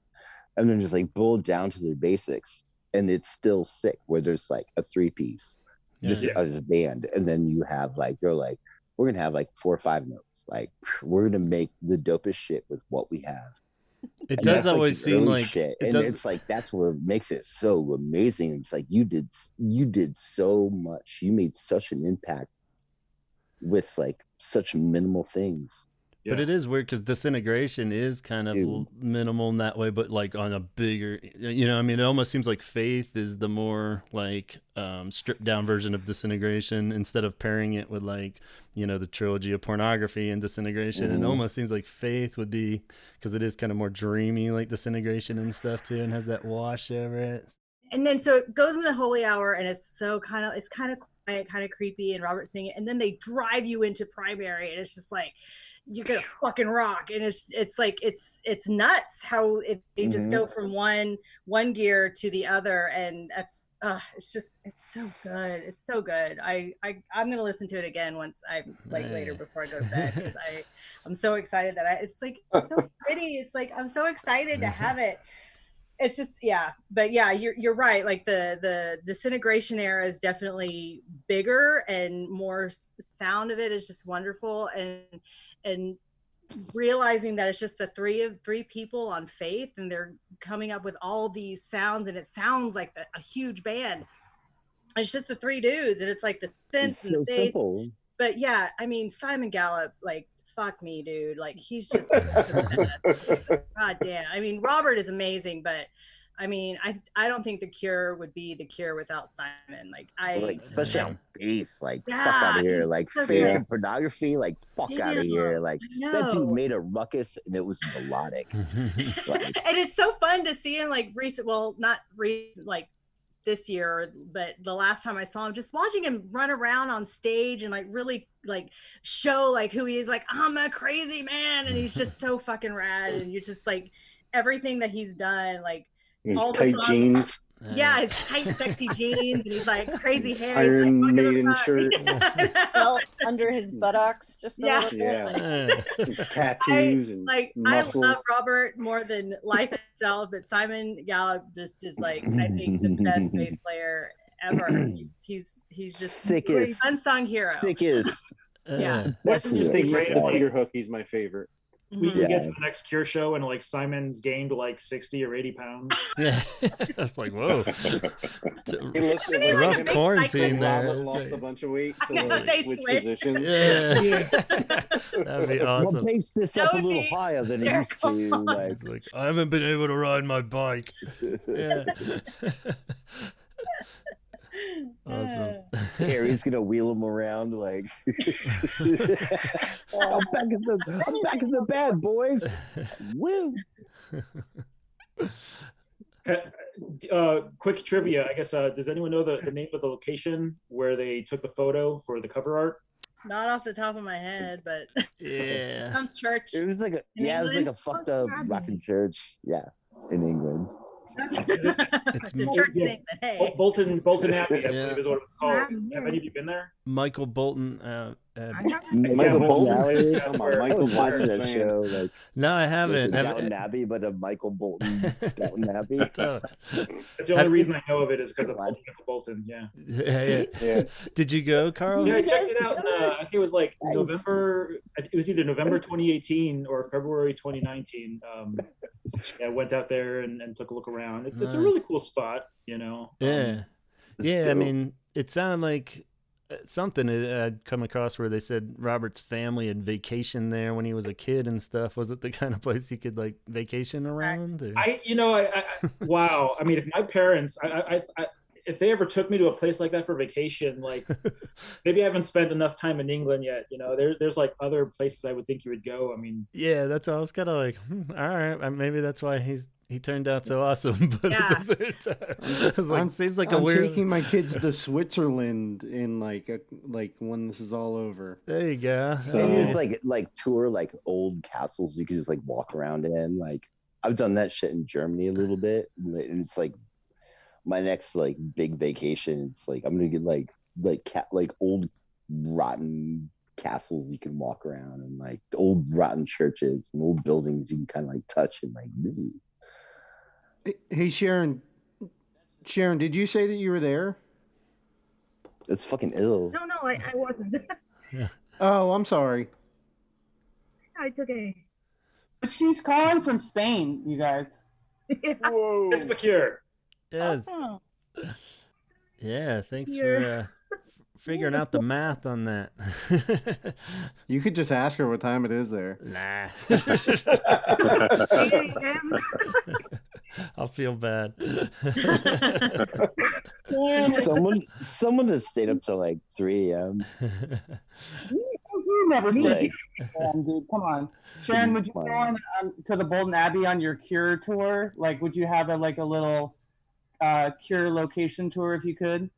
[SPEAKER 4] and then just like boiled down to their basics, and it's still sick. Where there's like a 3-piece, just as a band, and then you have like they're like, we're gonna have like 4 or 5 notes, like we're gonna make the dopest shit with what we have.
[SPEAKER 1] It does always seem like
[SPEAKER 4] shit. It's like that's what makes it so amazing. It's like you did so much. You made such an impact with like such minimal things.
[SPEAKER 1] But it is weird because Disintegration is kind of minimal in that way, but like on a bigger, I mean, it almost seems like Faith is the more like stripped down version of Disintegration instead of pairing it with like, the trilogy of Pornography and Disintegration. It almost seems like Faith would be, because it is kind of more dreamy like Disintegration and stuff too, and has that wash over it.
[SPEAKER 10] And then so it goes in the holy hour, and it's kind of quiet, kind of creepy, and Robert's singing, and then they drive you into Primary, and it's just like, you're gonna fucking rock, and it's like it's nuts how they just go from one gear to the other, and that's it's so good. It's so good. I'm gonna listen to it again once I later before I go to bed, because I'm so excited that it's so pretty. It's like I'm so excited to have it. It's just but you're right. Like the Disintegration era is definitely bigger, and more sound of it is just wonderful, and realizing that it's just the three people on Faith, and they're coming up with all these sounds, and it sounds like a huge band. It's just the 3 dudes, and it's like the synth and the bass. Simple. But I mean, Simon Gallup, like, fuck me, dude. Like, he's just god damn. I mean, Robert is amazing, but I mean, I don't think The Cure would be The Cure without Simon. Like,
[SPEAKER 4] especially on Faith, like fuck out of here. Like Faith and Pornography, like fuck out of here. Like that dude made a ruckus, and it was melodic.
[SPEAKER 10] And it's so fun to see him like not recent, like this year, but the last time I saw him, just watching him run around on stage and like really like show like who he is. Like, I'm a crazy man, and he's just so fucking rad. And you're just like everything that he's done, like. All
[SPEAKER 2] tight jeans.
[SPEAKER 10] Yeah, his tight, sexy jeans, and he's like crazy hair.
[SPEAKER 2] Iron Maiden shirt.
[SPEAKER 8] Belt under his buttocks, just a little bit.
[SPEAKER 2] Yeah. Tattoos and muscles.
[SPEAKER 10] I love Robert more than life itself, but Simon Gallup just is like, I think, the best bass player ever. He's just
[SPEAKER 4] sickest,
[SPEAKER 10] unsung hero.
[SPEAKER 4] Sickest.
[SPEAKER 10] Yeah.
[SPEAKER 2] I think next to Peter Hook, he's my favorite.
[SPEAKER 3] We can get to the next Cure show, and like Simon's gained like 60 or 80 pounds.
[SPEAKER 1] Yeah, that's like, whoa.
[SPEAKER 2] He looks like
[SPEAKER 1] rough quarantine there.
[SPEAKER 2] Robert lost a bunch of weight, so
[SPEAKER 10] they
[SPEAKER 2] switch
[SPEAKER 10] switched.
[SPEAKER 2] positions.
[SPEAKER 1] Yeah. That'd be awesome.
[SPEAKER 4] Well, pace sits up a little higher than it used to.
[SPEAKER 1] Like, I haven't been able to ride my bike. Yeah. awesome.
[SPEAKER 4] Harry's gonna wheel him around like I'm back in the bed, boys. Woo.
[SPEAKER 3] Quick trivia, I guess. Does anyone know the name of the location where they took the photo for the cover art?
[SPEAKER 10] Not off the top of my head, but
[SPEAKER 1] Yeah.
[SPEAKER 10] some church.
[SPEAKER 4] It was like a
[SPEAKER 10] in
[SPEAKER 4] it was like a
[SPEAKER 10] England?
[SPEAKER 4] fucked up rocking church. Yeah, in England.
[SPEAKER 10] It's a church in England. Hey.
[SPEAKER 3] Bolton Abbey, I
[SPEAKER 1] Yeah.
[SPEAKER 3] believe is what it was called.
[SPEAKER 6] Yeah.
[SPEAKER 3] Have any of you been there?
[SPEAKER 1] Michael Bolton.
[SPEAKER 2] Michael Bolton?
[SPEAKER 3] That's
[SPEAKER 2] Come
[SPEAKER 3] where-
[SPEAKER 2] on,
[SPEAKER 4] I
[SPEAKER 2] Michael
[SPEAKER 4] was watching
[SPEAKER 2] Bolton
[SPEAKER 4] that
[SPEAKER 2] fan.
[SPEAKER 4] show like
[SPEAKER 1] No, I haven't.
[SPEAKER 4] Downton Abbey, but a Michael Bolton Downton Abbey.
[SPEAKER 3] That's the only reason I know of it is because of Michael Bolton. Yeah.
[SPEAKER 1] Yeah. Did you go, Carl?
[SPEAKER 3] Yeah, I checked it out. I think it was like
[SPEAKER 4] Nice.
[SPEAKER 3] November. It was either November 2018 or February 2019. I went out there and took a look around. It's a really cool spot, you know.
[SPEAKER 1] Yeah. Yeah, I
[SPEAKER 4] dope.
[SPEAKER 1] mean, it sounded like something I'd come across where they said Robert's family had vacationed there when he was a kid and stuff. Was it the kind of place you could like vacation around? Or?
[SPEAKER 3] Wow. I mean, if my parents, if they ever took me to a place like that for vacation, like maybe I haven't spent enough time in England yet. You know, there's like other places I would think you would go. I mean,
[SPEAKER 1] Yeah, that's why I was kind of like, all right, maybe that's why he turned out so awesome. But at the same time, I was like, seems like a
[SPEAKER 2] I'm
[SPEAKER 1] weird.
[SPEAKER 2] taking my kids to Switzerland in like when this is all over.
[SPEAKER 1] There you go.
[SPEAKER 2] So-
[SPEAKER 4] Maybe it's like tour like old castles you could just like walk around in. Like I've done that shit in Germany a little bit, and it's like my next like big vacation. It's like I'm gonna get like old rotten castles you can walk around, and like old rotten churches and old buildings you can kind of like touch and like. Ooh.
[SPEAKER 2] Hey Sharon, did you say that you were there?
[SPEAKER 4] It's fucking ill.
[SPEAKER 6] No, I wasn't.
[SPEAKER 2] Oh, I'm sorry.
[SPEAKER 6] No, it's okay.
[SPEAKER 7] But she's calling from Spain, you guys.
[SPEAKER 2] Whoa.
[SPEAKER 3] it's Bakir.
[SPEAKER 1] Yes.
[SPEAKER 8] Awesome.
[SPEAKER 1] Yeah. Thanks
[SPEAKER 6] Yeah.
[SPEAKER 1] for figuring out the math on that.
[SPEAKER 2] You could just ask her what time it is there.
[SPEAKER 1] Nah.
[SPEAKER 6] 8 a.m.
[SPEAKER 1] I'll feel bad.
[SPEAKER 4] Someone has stayed up till like 3 a.m.
[SPEAKER 7] You never stay, dude. Come on, Sharon. Would you go on to the Bolton Abbey on your cure tour? Like, would you have a little cure location tour if you could?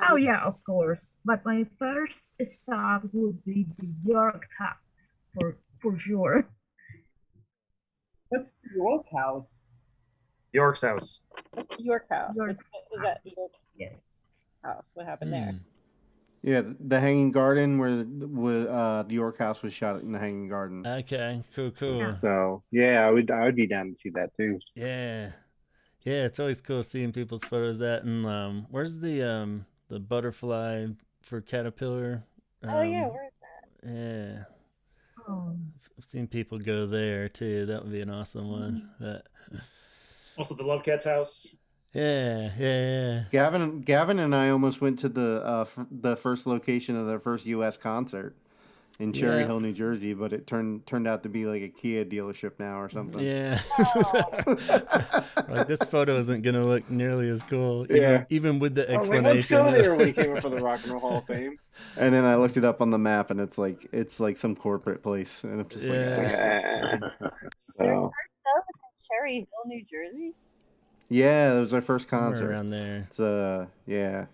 [SPEAKER 6] Oh yeah, of course. But my first stop would be the York House for sure.
[SPEAKER 7] What's the York House?
[SPEAKER 3] York's house.
[SPEAKER 8] What's York House?
[SPEAKER 6] York
[SPEAKER 8] Is that York
[SPEAKER 6] Yes.
[SPEAKER 8] House? What happened there?
[SPEAKER 2] Yeah, the Hanging Garden where the York House was shot in the Hanging Garden.
[SPEAKER 1] Okay. Cool.
[SPEAKER 2] So yeah, I would be down to see that too.
[SPEAKER 1] Yeah. Yeah, it's always cool seeing people's photos of that. And where's the butterfly for caterpillar?
[SPEAKER 8] Oh yeah, where is that?
[SPEAKER 1] Yeah.
[SPEAKER 6] Oh.
[SPEAKER 1] I've seen people go there too. That would be an awesome one. But
[SPEAKER 3] Also, the Love Cat's house.
[SPEAKER 1] yeah.
[SPEAKER 2] Gavin and I almost went to the first location of their first U.S. concert in Cherry
[SPEAKER 1] Yeah.
[SPEAKER 2] Hill, New Jersey, but it turned out to be like a Kia dealership now or something.
[SPEAKER 1] Yeah. Like this photo isn't gonna look nearly as cool.
[SPEAKER 2] Yeah.
[SPEAKER 1] Even with the
[SPEAKER 2] I was
[SPEAKER 1] explanation.
[SPEAKER 2] like, let's go there when he came up for the Rock and Roll Hall of Fame. And then I looked it up on the map, and it's like some corporate place, and I'm just so.
[SPEAKER 8] Cherry Hill, New Jersey.
[SPEAKER 2] Yeah, it was our first
[SPEAKER 1] Somewhere
[SPEAKER 2] concert.
[SPEAKER 1] around there.
[SPEAKER 2] It's yeah,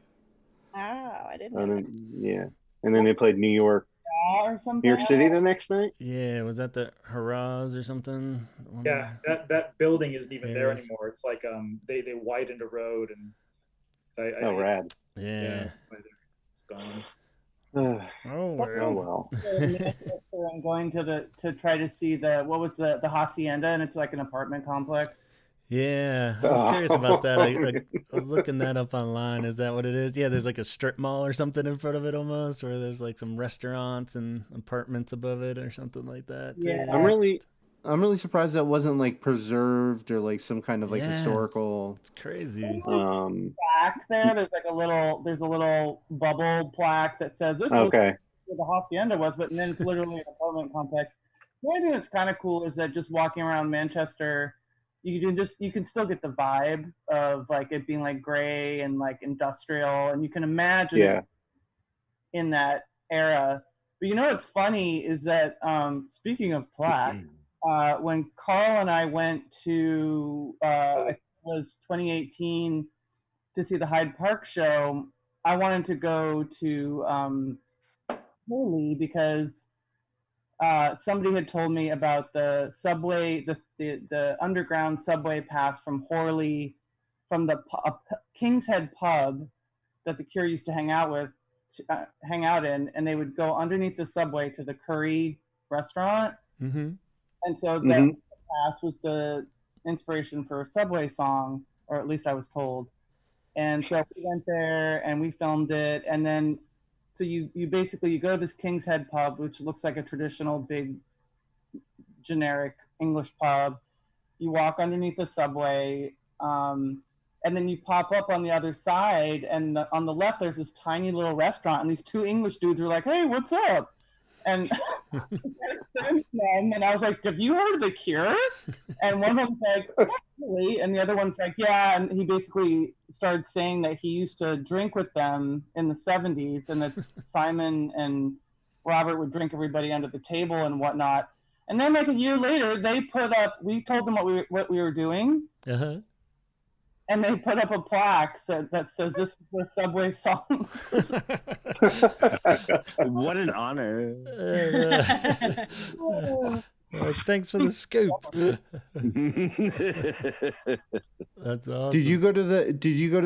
[SPEAKER 8] Wow, I didn't know.
[SPEAKER 2] and then, yeah, and then they played New York
[SPEAKER 7] Or something?
[SPEAKER 2] New York City the next night.
[SPEAKER 1] Yeah, was that the Hurrahs or something?
[SPEAKER 3] Yeah, that building isn't even there
[SPEAKER 1] Yes.
[SPEAKER 3] anymore. It's like they widened a road and so
[SPEAKER 2] Rad.
[SPEAKER 1] Yeah.
[SPEAKER 3] it's gone.
[SPEAKER 2] Oh
[SPEAKER 1] Oh well.
[SPEAKER 2] well.
[SPEAKER 7] I'm going to try to see what was the hacienda, and it's like an apartment complex.
[SPEAKER 1] Yeah, I was curious about that. I was looking that up online. Is that what it is? Yeah, there's like a strip mall or something in front of it almost, where there's like some restaurants and apartments above it or something like that.
[SPEAKER 7] Yeah.
[SPEAKER 2] I'm really surprised that wasn't like preserved or like some kind of like
[SPEAKER 1] Yeah,
[SPEAKER 2] historical.
[SPEAKER 1] It's crazy.
[SPEAKER 7] Plaque there. There's a little bubble plaque that says this was
[SPEAKER 2] Okay.
[SPEAKER 7] where the hacienda was, but then it's literally an apartment complex. The other thing that's kind of cool is that just walking around Manchester, you can still get the vibe of like it being like gray and like industrial, and you can imagine it in that era. But you know what's funny is that speaking of plaque, when Carl and I went to it was 2018 to see the Hyde Park show, I wanted to go to Hurley because somebody had told me about the subway, the underground subway pass from Horley, from the King's Head pub that the Cure used to hang out in, and they would go underneath the subway to the Curry restaurant.
[SPEAKER 1] Mm-hmm.
[SPEAKER 7] And so that pass was the inspiration for a Subway song, or at least I was told. And so we went there and we filmed it, and then so you basically you go to this King's Head pub, which looks like a traditional big generic English pub. You walk underneath the subway, and then you pop up on the other side, and on the left there's this tiny little restaurant, and these two English dudes were like, "Hey, what's up?" And and I was like, "Have you heard of the Cure?" And one of them's like, "Not really," and the other one's like, "Yeah." And he basically started saying that he used to drink with them in the 70s, and that Simon and Robert would drink everybody under the table and whatnot. And then like a year later, we told them what we were doing.
[SPEAKER 1] Uh-huh.
[SPEAKER 7] And they put up a plaque that says this is their Subway song.
[SPEAKER 4] What an honor.
[SPEAKER 1] Thanks for the scoop. That's awesome.
[SPEAKER 2] Did you go to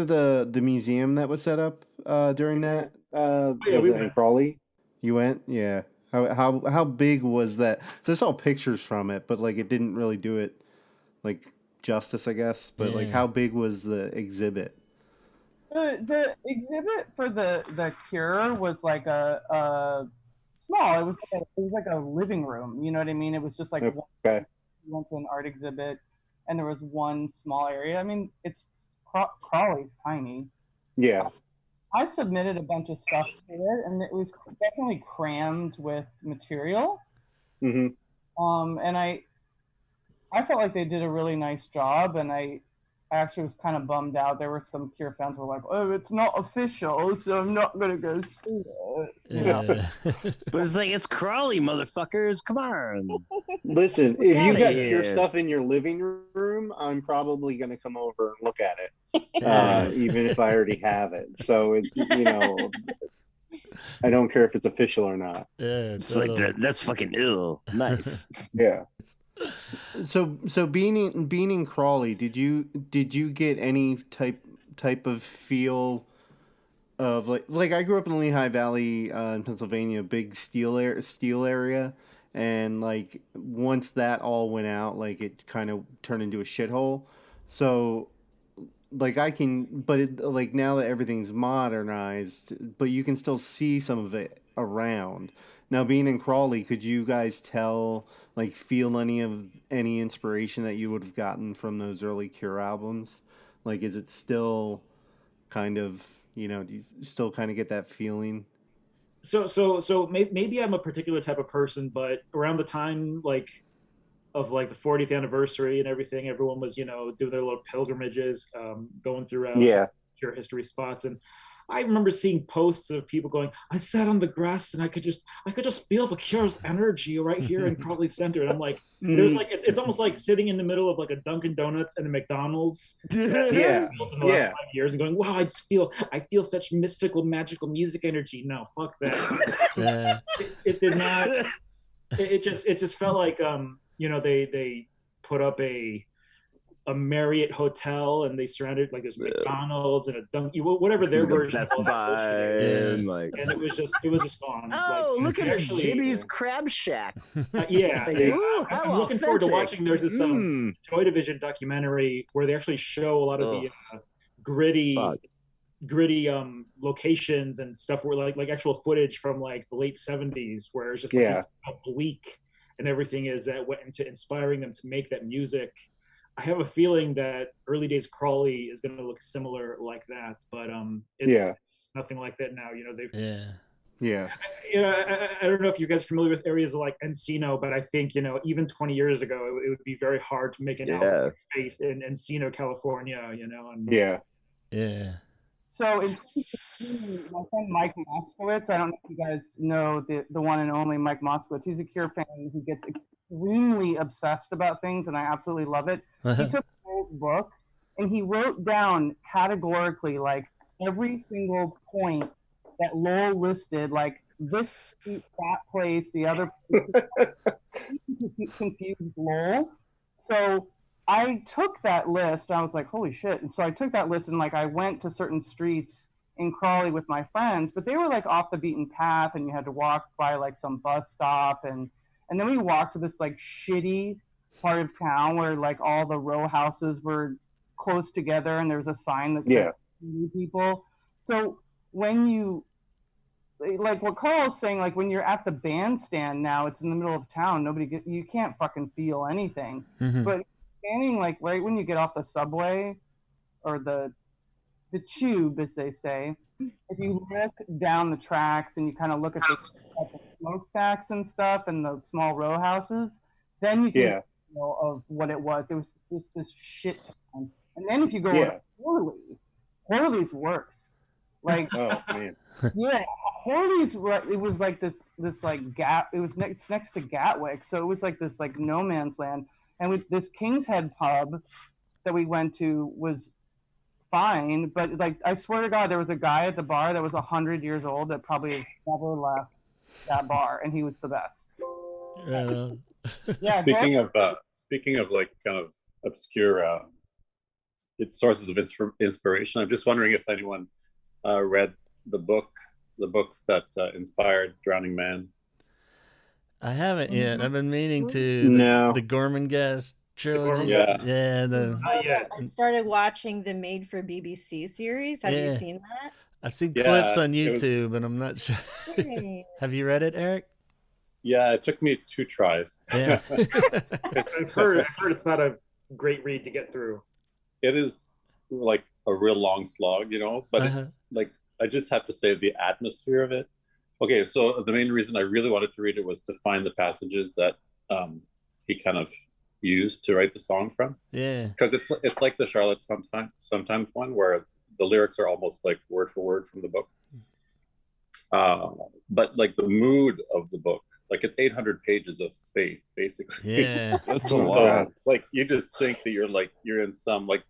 [SPEAKER 2] the museum that was set up during that
[SPEAKER 3] we went.
[SPEAKER 2] in Crawley? You went? Yeah. How big was that? So I saw pictures from it, but like it didn't really do it like justice, I guess. But like how big was the exhibit?
[SPEAKER 7] The exhibit for the Cure was like a small. It was like a living room. You know what I mean? It was just like we went to an art exhibit, and there was one small area. I mean, Crawley's tiny.
[SPEAKER 2] Yeah.
[SPEAKER 7] I submitted a bunch of stuff to it, and it was definitely crammed with material.
[SPEAKER 2] Mm-hmm.
[SPEAKER 7] And I felt like they did a really nice job, and I actually was kind of bummed out. There were some Cure fans who were like, "Oh, it's not official, so I'm not gonna go see it." You know?
[SPEAKER 4] But it's like, it's Crawley, motherfuckers. Come on.
[SPEAKER 2] Listen, if you got Cure stuff in your living room, I'm probably gonna come over and look at it, even if I already have it. So it's I don't care if it's official or not.
[SPEAKER 1] Yeah,
[SPEAKER 4] it's like that's fucking ill. Nice.
[SPEAKER 2] Yeah. So being in Crawley, did you get any type of feel of like I grew up in the Lehigh Valley in Pennsylvania, big steel area, and like once that all went out, like it kind of turned into a shithole. So like like now that everything's modernized, but you can still see some of it around. Now, being in Crawley, could you guys feel any inspiration that you would have gotten from those early Cure albums? Like, is it still kind of, do you still kind of get that feeling?
[SPEAKER 3] So maybe I'm a particular type of person, but around the time of the 40th anniversary and everything, everyone was doing their little pilgrimages, going throughout Cure history spots, and I remember seeing posts of people going, "I sat on the grass and I could just feel the Cure's energy right here in Crawley Center." And I'm like, there's it's almost like sitting in the middle of like a Dunkin' Donuts and a McDonald's. In the last 5 years, and going, "Wow, I feel such mystical, magical music energy." No, fuck that. It did not. It just felt like they put up a Marriott hotel and they surrounded there's McDonald's and a Dunkin', whatever their version
[SPEAKER 4] of and
[SPEAKER 3] it was just gone.
[SPEAKER 4] Oh, look at Jimmy's Crab Shack.
[SPEAKER 3] I'm looking forward to watching. There's this Joy Division documentary where they actually show a lot of the gritty locations and stuff, where like actual footage from the late 70s, where it's just how bleak and everything is that went into inspiring them to make that music. I have a feeling that early days Crawley is going to look similar like that, but it's nothing like that now.
[SPEAKER 2] Yeah.
[SPEAKER 3] I don't know if you guys are familiar with areas like Encino, but I think, even 20 years ago, it would be very hard to make an album of faith in Encino, California, And,
[SPEAKER 2] Yeah.
[SPEAKER 1] Yeah.
[SPEAKER 7] So in 2016, my friend Mike Moskowitz, I don't know if you guys know the one and only Mike Moskowitz. He's a Cure fan who gets extremely obsessed about things, and I absolutely love it. He took Lowell's book and he wrote down categorically like every single point that Lowell listed, like this street, that place, the other place. Confused Lowell. So I took that list. I was like, holy shit. And so I took that list and like I went to certain streets in Crawley with my friends, but they were like off the beaten path and you had to walk by like some bus stop and then we walked to this like shitty part of town where like all the row houses were close together and there was a sign that said new people. So when you like what Carl's saying, like when you're at the bandstand now, it's in the middle of town. You can't fucking feel anything.
[SPEAKER 1] Mm-hmm.
[SPEAKER 7] But standing like right when you get off the subway or the tube, as they say, if you look down the tracks and you kind of look at the smokestacks and stuff and the small row houses, then you get of what it was. It was this shit town. And then if you go to Horley's worse. Like
[SPEAKER 2] oh man.
[SPEAKER 7] Yeah, Horley's it was like this like gap. It was next to Gatwick, so it was like this like no man's land. And with this King's Head pub that we went to was fine, but like I swear to God, there was a guy at the bar that was 100 years old that probably has never left that bar, and he was the best.
[SPEAKER 5] Yeah. Speaking of like kind of obscure sources of inspiration, I'm just wondering if anyone read the books that inspired Drowning Man.
[SPEAKER 1] I haven't yet. I've been meaning to. The Gormenghast trilogy.
[SPEAKER 8] I started watching the Made for BBC series. Have you seen that?
[SPEAKER 1] I've seen clips on YouTube, and I'm not sure. Have you read it, Eric?
[SPEAKER 5] Yeah, it took me 2 tries.
[SPEAKER 1] Yeah.
[SPEAKER 3] I've heard it's not a great read to get through.
[SPEAKER 5] It is like a real long slog, but like I just have to say the atmosphere of it. Okay, so the main reason I really wanted to read it was to find the passages that he kind of used to write the song from.
[SPEAKER 1] Yeah.
[SPEAKER 5] Because it's like the Charlotte sometimes one where the lyrics are almost like word for word from the book. But like the mood of the book, like it's 800 pages of faith, basically.
[SPEAKER 1] Yeah,
[SPEAKER 2] that's a lot.
[SPEAKER 5] Like you just think that you're in some like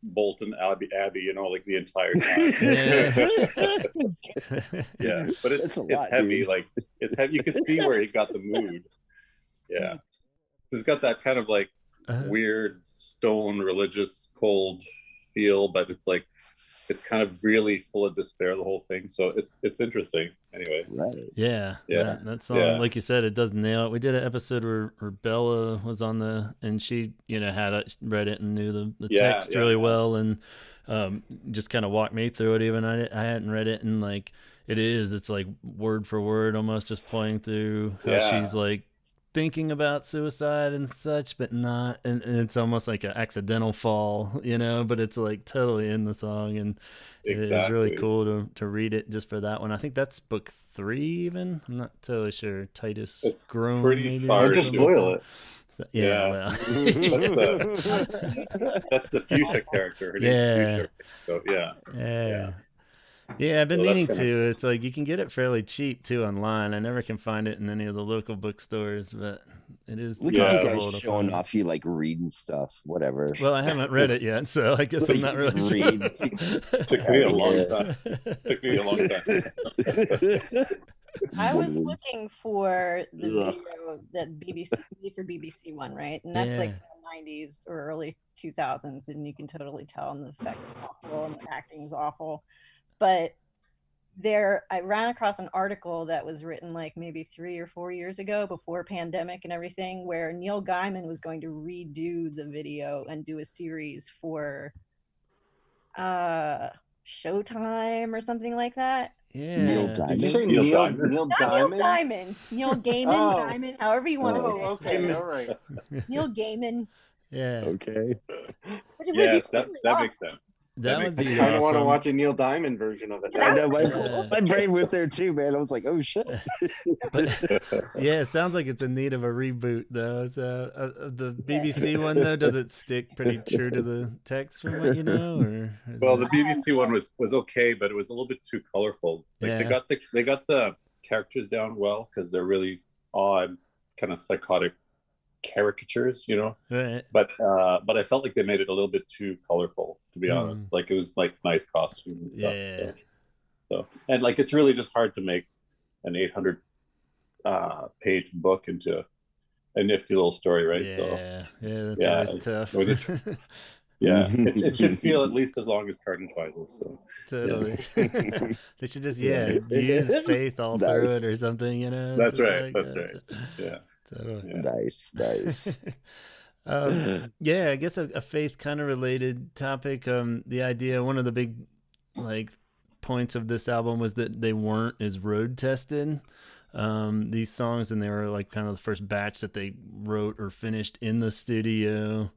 [SPEAKER 5] Bolton Abbey, like the entire time. Yeah, but it's heavy. Dude. Like it's heavy. You can see where he got the mood. Yeah, it's got that kind of like weird stone religious cold feel, but it's like it's kind of really full of despair, the whole thing. So it's interesting. Anyway,
[SPEAKER 4] right?
[SPEAKER 1] Yeah. That song, like you said, it does nail it. We did an episode where Bella was on and she had read it and knew the text really well, and just kind of walked me through it. Even I hadn't read it, and like it's like word for word, almost just playing through how she's like thinking about suicide and such, but not, and it's almost like an accidental fall, but it's like totally in the song, and it is really cool to read it just for that one. I think that's book 3 even. I'm not totally sure. Titus
[SPEAKER 5] it's
[SPEAKER 1] Grown.
[SPEAKER 5] Pretty far.
[SPEAKER 2] Just spoil it.
[SPEAKER 1] So, well.
[SPEAKER 5] That's the Fuchsia character. Her name's Fuchsia. So yeah, I've been meaning to.
[SPEAKER 1] It's like you can get it fairly cheap too online. I never can find it in any of the local bookstores, but it is possible to
[SPEAKER 4] showing
[SPEAKER 1] find.
[SPEAKER 4] Off you like reading stuff, whatever.
[SPEAKER 1] Well, I haven't read it yet, so I guess I'm not really sure.
[SPEAKER 5] Took me a long time.
[SPEAKER 8] I was looking for the video that BBC one, right? And that's like the 90s or early 2000s, and you can totally tell, and the effects are awful, and the acting's awful. But I ran across an article that was written like maybe 3 or 4 years ago, before pandemic and everything, where Neil Gaiman was going to redo the video and do a series for Showtime or something like that.
[SPEAKER 1] Yeah.
[SPEAKER 4] Neil Diamond.
[SPEAKER 2] Did you say
[SPEAKER 5] Neil
[SPEAKER 2] Neil
[SPEAKER 8] Diamond?
[SPEAKER 2] Diamond?
[SPEAKER 8] Neil Gaiman, Diamond, however you want to say it.
[SPEAKER 2] Okay, all right.
[SPEAKER 8] Neil Gaiman.
[SPEAKER 1] Yeah.
[SPEAKER 4] Okay.
[SPEAKER 5] Yes, that makes sense.
[SPEAKER 1] That would
[SPEAKER 5] makes
[SPEAKER 2] I
[SPEAKER 1] be
[SPEAKER 2] kind of want to
[SPEAKER 1] awesome.
[SPEAKER 2] watch a Neil Diamond version of it.
[SPEAKER 4] I know
[SPEAKER 1] Yeah.
[SPEAKER 4] my brain went there too, man. I was like, oh shit.
[SPEAKER 1] But yeah, it sounds like it's in need of a reboot, though. So the BBC one, though, does it stick pretty true to the text from what you know, or is
[SPEAKER 5] Well,
[SPEAKER 1] it...
[SPEAKER 5] the BBC one was okay, but it was a little bit too colorful. Like
[SPEAKER 1] Yeah.
[SPEAKER 5] they got the characters down well because they're really odd, kind of psychotic caricatures, you know.
[SPEAKER 1] Right.
[SPEAKER 5] But I felt like they made it a little bit too colorful, to be honest. Like it was like nice costumes and stuff.
[SPEAKER 1] Yeah.
[SPEAKER 5] So and like it's really just hard to make an 800 page book into a nifty little story, right?
[SPEAKER 1] Yeah.
[SPEAKER 5] So
[SPEAKER 1] Yeah, that's
[SPEAKER 5] yeah,
[SPEAKER 1] always tough.
[SPEAKER 5] yeah, it should feel at least as long as Carnage Rises. So
[SPEAKER 1] Totally.
[SPEAKER 5] yeah.
[SPEAKER 1] They should just
[SPEAKER 4] Yeah.
[SPEAKER 1] use faith all
[SPEAKER 4] Nice.
[SPEAKER 1] through it or something, you know.
[SPEAKER 5] That's
[SPEAKER 1] just
[SPEAKER 5] right.
[SPEAKER 1] like
[SPEAKER 5] That's
[SPEAKER 1] that.
[SPEAKER 5] right. Yeah.
[SPEAKER 1] Totally.
[SPEAKER 5] Yeah.
[SPEAKER 4] Nice.
[SPEAKER 1] Yeah, I guess a faith kind of related topic. The idea, one of the big like points of this album was that they weren't as road tested. These songs, and they were like kind of the first batch that they wrote or finished in the studio.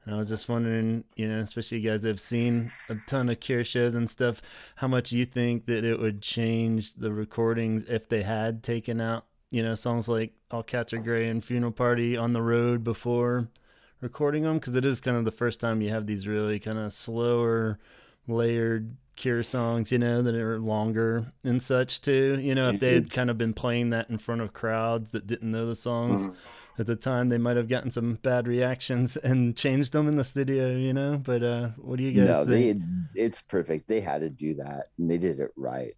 [SPEAKER 1] And I was just wondering, you know, especially you guys that have seen a ton of Cure shows and stuff, how much you think that it would change the recordings if they had taken out, you know, songs like All Cats Are Gray and Funeral Party on the road before recording them, because it is kind of the first time you have these really kind of slower, layered Cure songs, you know, that are longer and such too. You know, if they had kind of been playing that in front of crowds that didn't know the songs at the time, they might have gotten some bad reactions and changed them in the studio, you know. But what do you guys think?
[SPEAKER 4] It's perfect. They had to do that, and they did it right.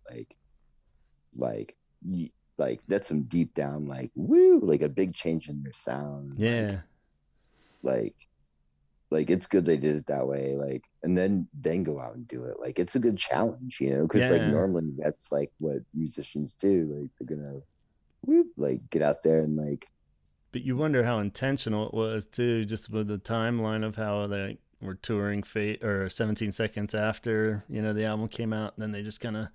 [SPEAKER 4] Like that's some deep down, like woo, like a big change in their sound.
[SPEAKER 1] Yeah.
[SPEAKER 4] Like it's good they did it that way. Like, and then go out and do it. Like, it's a good challenge, you know, because like normally that's like what musicians do. Like, they're gonna whoop, like get out there and like.
[SPEAKER 1] But you wonder how intentional it was too, just with the timeline of how they were touring Fate or 17 Seconds after, you know, the album came out, and then they just kind of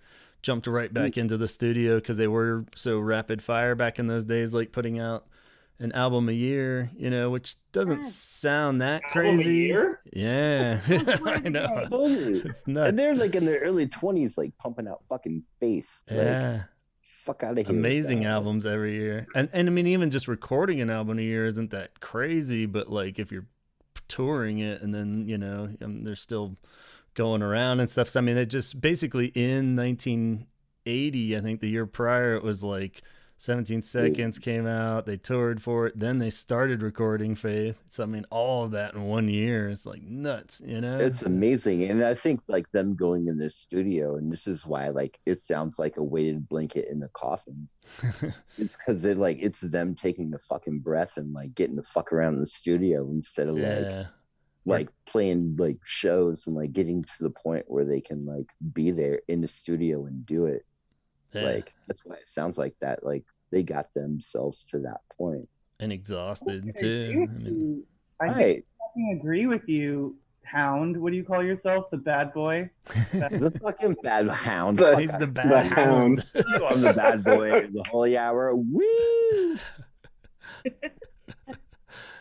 [SPEAKER 1] jumped right back into the studio because they were so rapid fire back in those days, like putting out an album a year, you know, which doesn't sound that crazy.
[SPEAKER 3] Album a year?
[SPEAKER 1] Yeah. I know. It's nuts.
[SPEAKER 4] And they're like in their early 20s, like pumping out fucking Faith.
[SPEAKER 1] Yeah.
[SPEAKER 4] Like, fuck out of here.
[SPEAKER 1] Amazing albums every year. And I mean, even just recording an album a year isn't that crazy, but like if you're touring it and then, you know, they're still going around and stuff. So I mean, it just basically in 1980, I think the year prior, it was like 17 Seconds came out, they toured for it, then they started recording Faith. So I mean, all of that in 1 year is like nuts, you know.
[SPEAKER 4] It's amazing. And I think like them going in this studio, and this is why like it sounds like a weighted blanket in the coffin. It's because it's them taking the fucking breath and like getting the fuck around in the studio instead of like playing like shows and like getting to the point where they can like be there in the studio and do it. Like that's why it sounds like that. Like they got themselves to that point.
[SPEAKER 1] And exhausted too.
[SPEAKER 7] I fucking agree with you, Hound. What do you call yourself? The bad boy?
[SPEAKER 4] The fucking bad hound.
[SPEAKER 1] He's the bad hound.
[SPEAKER 4] I'm the bad boy. The holy hour. Woo!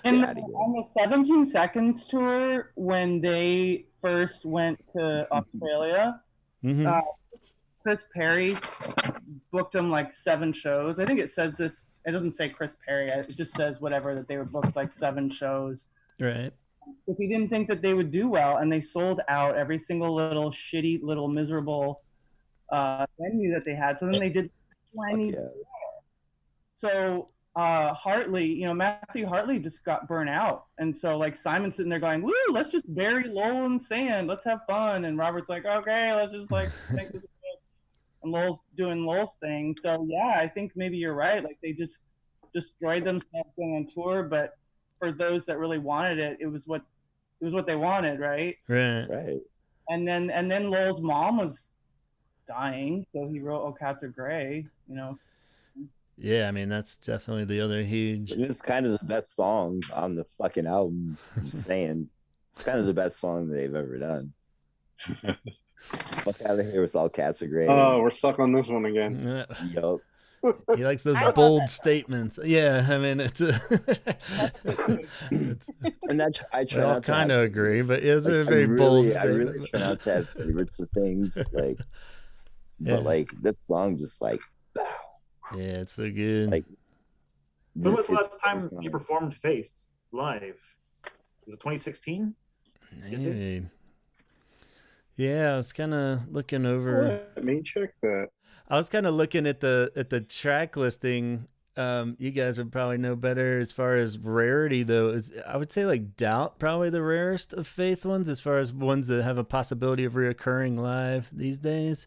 [SPEAKER 7] And on the 17 Seconds tour, when they first went to Australia, Chris Perry booked them like 7 shows. I think it says this. It doesn't say Chris Perry. It just says whatever, that they were booked like 7 shows.
[SPEAKER 1] Right.
[SPEAKER 7] Because he didn't think that they would do well, and they sold out every single little shitty, little miserable venue that they had. So then they did 20. So Hartley, you know, Matthew Hartley just got burnt out, and so like Simon's sitting there going, "Woo, let's just bury Lowell in sand. Let's have fun." And Robert's like, "Okay, let's just like make this." And Lowell's doing Lowell's thing. So yeah, I think maybe you're right. Like they just destroyed themselves going on tour, but for those that really wanted it, it was what they wanted, right?
[SPEAKER 4] Right.
[SPEAKER 7] And then Lowell's mom was dying, so he wrote "Oh Cats Are Gray," you know.
[SPEAKER 1] Yeah, I mean that's definitely the other huge.
[SPEAKER 4] It's kind of the best song on the fucking album. I'm just saying, it's kind of the best song they've ever done. Fuck out of here with All Cats Are Gray.
[SPEAKER 2] Oh, we're stuck on this one again.
[SPEAKER 4] Yup.
[SPEAKER 1] He likes those
[SPEAKER 8] I love
[SPEAKER 1] bold
[SPEAKER 8] that song.
[SPEAKER 1] statements. Yeah, I mean it's.
[SPEAKER 4] And that's I
[SPEAKER 1] We
[SPEAKER 4] try
[SPEAKER 1] all
[SPEAKER 4] not to
[SPEAKER 1] kind
[SPEAKER 4] have
[SPEAKER 1] of agree, but it's
[SPEAKER 4] like
[SPEAKER 1] a very bold
[SPEAKER 4] I really
[SPEAKER 1] statement.
[SPEAKER 4] try not to have favorites of things like,
[SPEAKER 1] Yeah.
[SPEAKER 4] but like that song just like,
[SPEAKER 1] Yeah, it's so good.
[SPEAKER 4] like.
[SPEAKER 3] When was the
[SPEAKER 4] it's
[SPEAKER 3] last time you performed Faith live? Was it 2016?
[SPEAKER 1] Maybe. Yeah, I was kind of looking over.
[SPEAKER 2] Let me check that.
[SPEAKER 1] I was kind of looking at the track listing. You guys would probably know better as far as rarity, though. I would say like Doubt probably the rarest of Faith ones as far as ones that have a possibility of reoccurring live these days.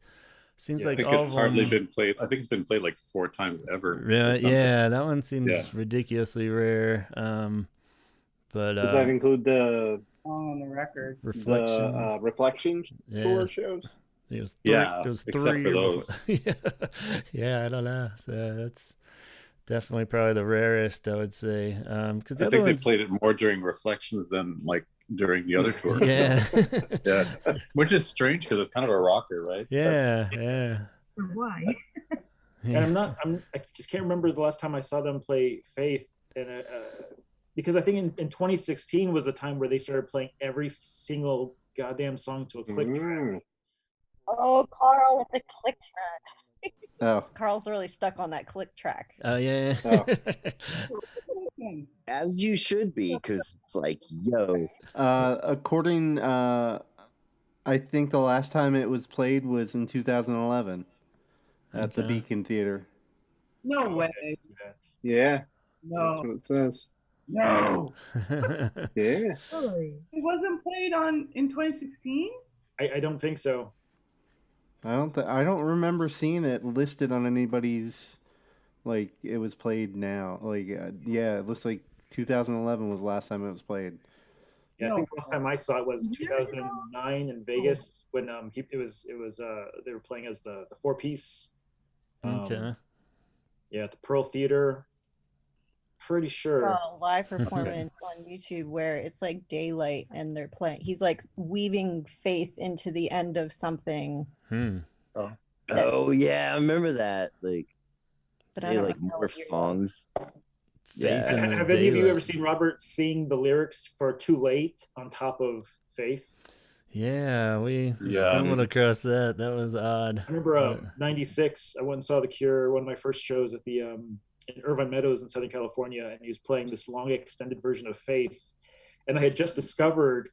[SPEAKER 1] Seems
[SPEAKER 5] I
[SPEAKER 1] like
[SPEAKER 5] think
[SPEAKER 1] all
[SPEAKER 5] it's
[SPEAKER 1] of
[SPEAKER 5] hardly
[SPEAKER 1] them.
[SPEAKER 5] been played. I think it's been played like 4 times ever.
[SPEAKER 1] Yeah, that one seems
[SPEAKER 5] Yeah.
[SPEAKER 1] ridiculously rare. But
[SPEAKER 2] Does that include the
[SPEAKER 7] On the record.
[SPEAKER 1] Reflections?
[SPEAKER 2] Reflections tour shows?
[SPEAKER 1] It was
[SPEAKER 5] Yeah,
[SPEAKER 1] It was
[SPEAKER 5] except
[SPEAKER 1] 3
[SPEAKER 5] for
[SPEAKER 1] before-
[SPEAKER 5] those.
[SPEAKER 1] yeah, I don't know. So that's definitely probably the rarest, I would say. Because the
[SPEAKER 5] I
[SPEAKER 1] other
[SPEAKER 5] think they
[SPEAKER 1] ones,
[SPEAKER 5] played it more during Reflections than like during the other tours.
[SPEAKER 1] yeah,
[SPEAKER 5] Yeah, which is strange because it's kind of a rocker, right?
[SPEAKER 1] yeah.
[SPEAKER 6] Why?
[SPEAKER 3] And I just can't remember the last time I saw them play Faith, and because I think in 2016 was the time where they started playing every single goddamn song to a click track.
[SPEAKER 8] Oh, Carl with the click track.
[SPEAKER 2] Oh.
[SPEAKER 8] Carl's really stuck on that click track.
[SPEAKER 1] Oh yeah.
[SPEAKER 2] Oh.
[SPEAKER 4] As you should be, because it's like, yo.
[SPEAKER 2] According, I think the last time it was played was in 2011 at the Beacon Theater.
[SPEAKER 7] No way.
[SPEAKER 2] Yeah.
[SPEAKER 7] No.
[SPEAKER 2] That's what it says.
[SPEAKER 7] No.
[SPEAKER 2] Yeah.
[SPEAKER 6] Really?
[SPEAKER 7] It wasn't played in 2016?
[SPEAKER 3] I don't think so.
[SPEAKER 2] I don't remember seeing it listed on anybody's, like, it was played now. Like, yeah, it looks like 2011 was the last time it was played.
[SPEAKER 3] Yeah, I think the last time I saw it was 2009 in Vegas when it was they were playing as the 4-piece.
[SPEAKER 1] Okay.
[SPEAKER 3] Yeah, at the Pearl Theater. Pretty sure.
[SPEAKER 8] A live performance on YouTube where it's like daylight and they're playing. He's like weaving Faith into the end of something.
[SPEAKER 4] Oh yeah, I remember that. Like,
[SPEAKER 8] But
[SPEAKER 4] they
[SPEAKER 8] I don't
[SPEAKER 4] like
[SPEAKER 8] know
[SPEAKER 4] more
[SPEAKER 8] what year.
[SPEAKER 4] songs. Yeah.
[SPEAKER 3] Have any of you ever seen Robert sing the lyrics for Too Late on top of Faith?
[SPEAKER 1] Yeah, we stumbled across that. That was odd.
[SPEAKER 3] I remember '96. I went and saw The Cure, one of my first shows at the in Irvine Meadows in Southern California, and he was playing this long extended version of Faith. And I had just discovered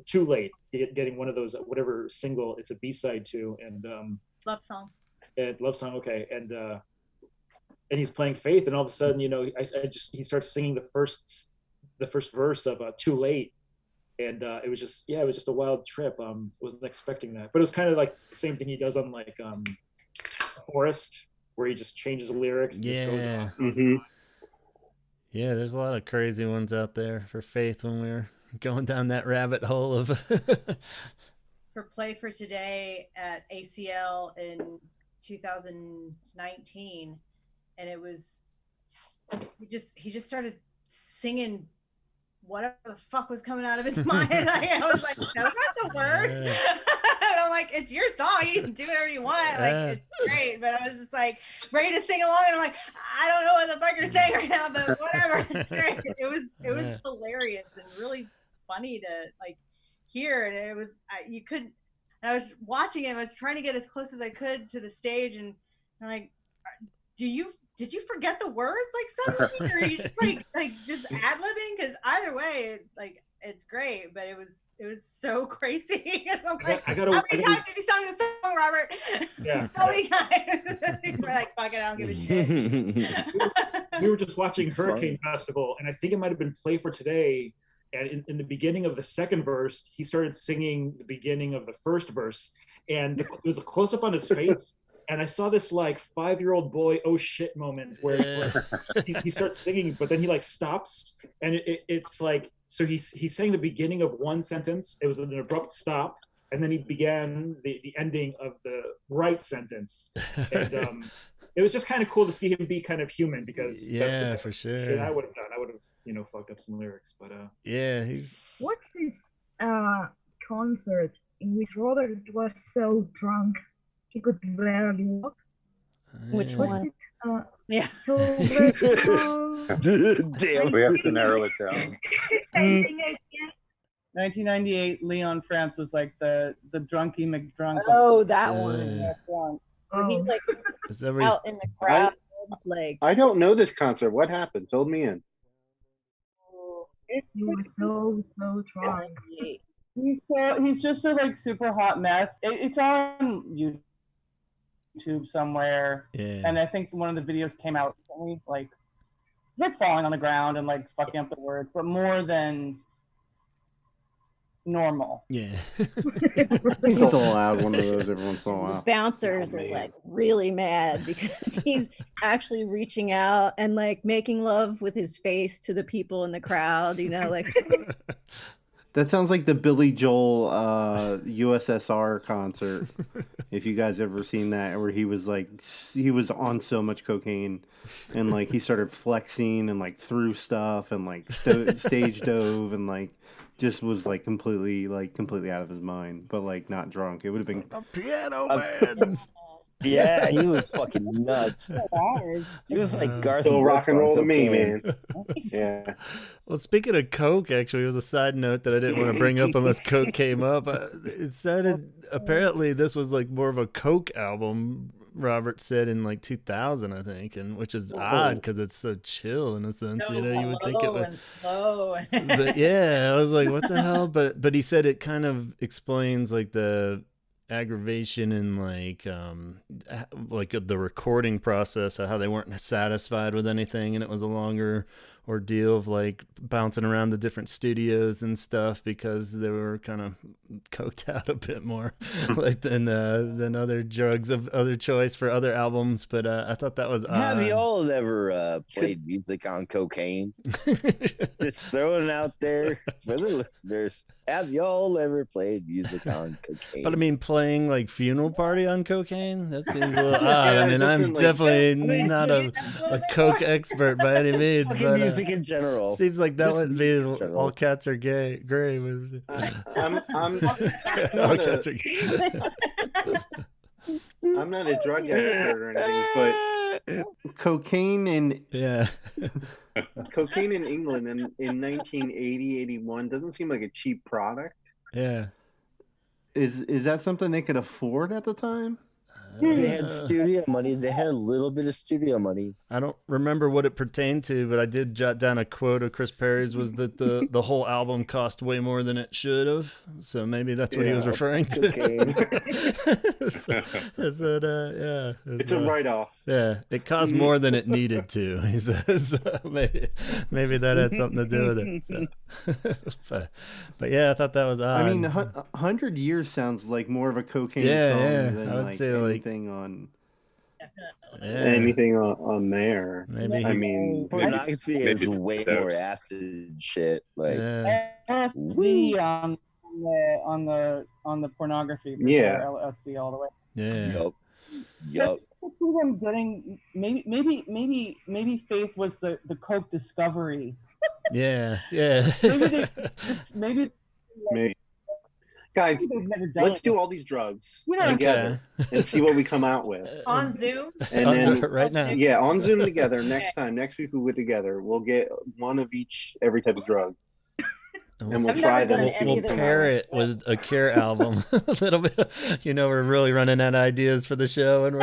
[SPEAKER 3] Too Late, getting one of those whatever single it's a B-side to, and
[SPEAKER 10] Love song.
[SPEAKER 3] And Love Song, okay, and he's playing Faith, and all of a sudden, he starts singing the first verse of Too Late. And it was just a wild trip. Wasn't expecting that, but it was kind of like the same thing he does on like Forest, where he just changes the lyrics. And just goes on.
[SPEAKER 2] Mm-hmm.
[SPEAKER 1] Yeah, there's a lot of crazy ones out there for Faith when we were going down that rabbit hole of.
[SPEAKER 10] For Play for Today at ACL in 2019, and it was he just started singing whatever the fuck was coming out of his mind. I was like, those aren't the words. And I'm like, it's your song. You can do whatever you want. Like, it's great. But I was just like ready to sing along. And I'm like, I don't know what the fuck you're saying right now, but whatever. It's great. It was hilarious and really funny to like hear. And it was, you couldn't, and I was watching him. I was trying to get as close as I could to the stage. And I'm like, did you forget the words like suddenly, or are you just like just ad-libbing? Because either way, like it's great, but it was so crazy. I'm like, how many times have you sung this song, Robert?
[SPEAKER 3] Yeah.
[SPEAKER 10] So many times. We're like, fuck it, I don't give a shit.
[SPEAKER 3] We were just watching Hurricane Festival, and I think it might have been Play for Today. And in the beginning of the second verse, he started singing the beginning of the first verse, and it was a close up on his face. And I saw this like 5-year-old boy, oh shit moment where it's like he starts singing, but then he like stops, and it's like, so he's saying the beginning of one sentence. It was an abrupt stop, and then he began the ending of the right sentence. And it was just kind of cool to see him be kind of human, because that's the
[SPEAKER 1] for sure.
[SPEAKER 3] shit I would have done. I would have fucked up some lyrics, but
[SPEAKER 1] he's.
[SPEAKER 6] What's this concert in which Robert was so drunk he could barely walk?
[SPEAKER 8] Which one?
[SPEAKER 10] Yeah.
[SPEAKER 6] So
[SPEAKER 4] Damn.
[SPEAKER 5] We have to narrow it down.
[SPEAKER 7] 1998, Leon France was like the drunky McDrunk.
[SPEAKER 8] Oh, that one.
[SPEAKER 6] Oh.
[SPEAKER 8] He's like
[SPEAKER 1] Is that where
[SPEAKER 8] out in the crowd, like
[SPEAKER 2] I don't know this concert. What happened? Fill me in.
[SPEAKER 6] He was so drunk.
[SPEAKER 7] He's just a like super hot mess. It's on YouTube somewhere,
[SPEAKER 1] Yeah.
[SPEAKER 7] and I think one of the videos came out recently. Like he's like falling on the ground and like fucking up the words, but more than normal.
[SPEAKER 1] Yeah.
[SPEAKER 2] He's allowed one of those every once in a
[SPEAKER 8] the
[SPEAKER 2] while.
[SPEAKER 8] bouncers are like really mad because he's actually reaching out and like making love with his face to the people in the crowd, you know, like
[SPEAKER 2] That sounds like the Billy Joel USSR concert. If you guys ever seen that, where he was on so much cocaine, and like he started flexing and like threw stuff and like stage dove and like just was like completely out of his mind, but like not drunk. It would have been
[SPEAKER 1] a piano man.
[SPEAKER 4] Yeah, he was fucking nuts. He was like Garth.
[SPEAKER 2] still rock and roll to me,
[SPEAKER 4] cocaine.
[SPEAKER 2] man. Yeah.
[SPEAKER 1] Well, speaking of Coke, actually, it was a side note that I didn't want to bring up unless Coke came up. It said apparently this was like more of a Coke album. Robert said in like 2000, I think, and which is odd because it's so chill in a sense.
[SPEAKER 10] So
[SPEAKER 1] You know, you would think it would.
[SPEAKER 10] and slow.
[SPEAKER 1] But yeah, I was like, what the hell? But he said it kind of explains like the aggravation and like the recording process, how they weren't satisfied with anything, and it was a longer ordeal of like bouncing around the different studios and stuff because they were kind of coked out a bit more like than other drugs of other choice for other albums. But I thought that was
[SPEAKER 4] Have y'all ever played music on cocaine? Just throwing it out there for the listeners. Have y'all ever played music on cocaine?
[SPEAKER 1] But I mean, playing like funeral party on cocaine, that seems a little odd. I mean, I'm definitely not a coke expert by any means, but
[SPEAKER 4] music in general
[SPEAKER 1] seems like that
[SPEAKER 4] Just
[SPEAKER 1] wouldn't be
[SPEAKER 4] music in general.
[SPEAKER 1] all cats are gay. Gray.
[SPEAKER 2] I'm
[SPEAKER 1] All cats are gay.
[SPEAKER 2] I'm not a drug expert or anything, but cocaine in England in 1980, 81 doesn't seem like a cheap product.
[SPEAKER 1] Yeah.
[SPEAKER 2] Is that something they could afford at the time?
[SPEAKER 4] They had studio money. They had a little bit of studio money.
[SPEAKER 1] I don't remember what it pertained to, but I did jot down a quote of Chris Perry's was that the whole album cost way more than it should have. So maybe that's what he was referring to.
[SPEAKER 2] It's a write-off.
[SPEAKER 1] Yeah, it cost more than it needed to. He says maybe that had something to do with it. So. But yeah, I thought that was odd.
[SPEAKER 2] I mean, 100 Years sounds like more of a cocaine song than
[SPEAKER 1] I would
[SPEAKER 2] like
[SPEAKER 1] say
[SPEAKER 2] anything on there.
[SPEAKER 1] Maybe
[SPEAKER 2] I mean,
[SPEAKER 4] pornography is way more acid shit. Like
[SPEAKER 7] LSD on the pornography. LSD all the way.
[SPEAKER 1] Yeah.
[SPEAKER 4] Yup.
[SPEAKER 7] Let's see them getting maybe Faith was the Coke discovery.
[SPEAKER 1] Yeah.
[SPEAKER 7] Maybe.
[SPEAKER 2] Guys, let's do all these drugs together and see what we come out with.
[SPEAKER 10] On Zoom?
[SPEAKER 2] And then
[SPEAKER 1] right now.
[SPEAKER 2] Yeah, on Zoom together. Next week we'll get together. We'll get one of each, every type of drug. And we'll try them.
[SPEAKER 1] We'll pair it with a Cure album. A little bit. We're really running out of ideas for the show, and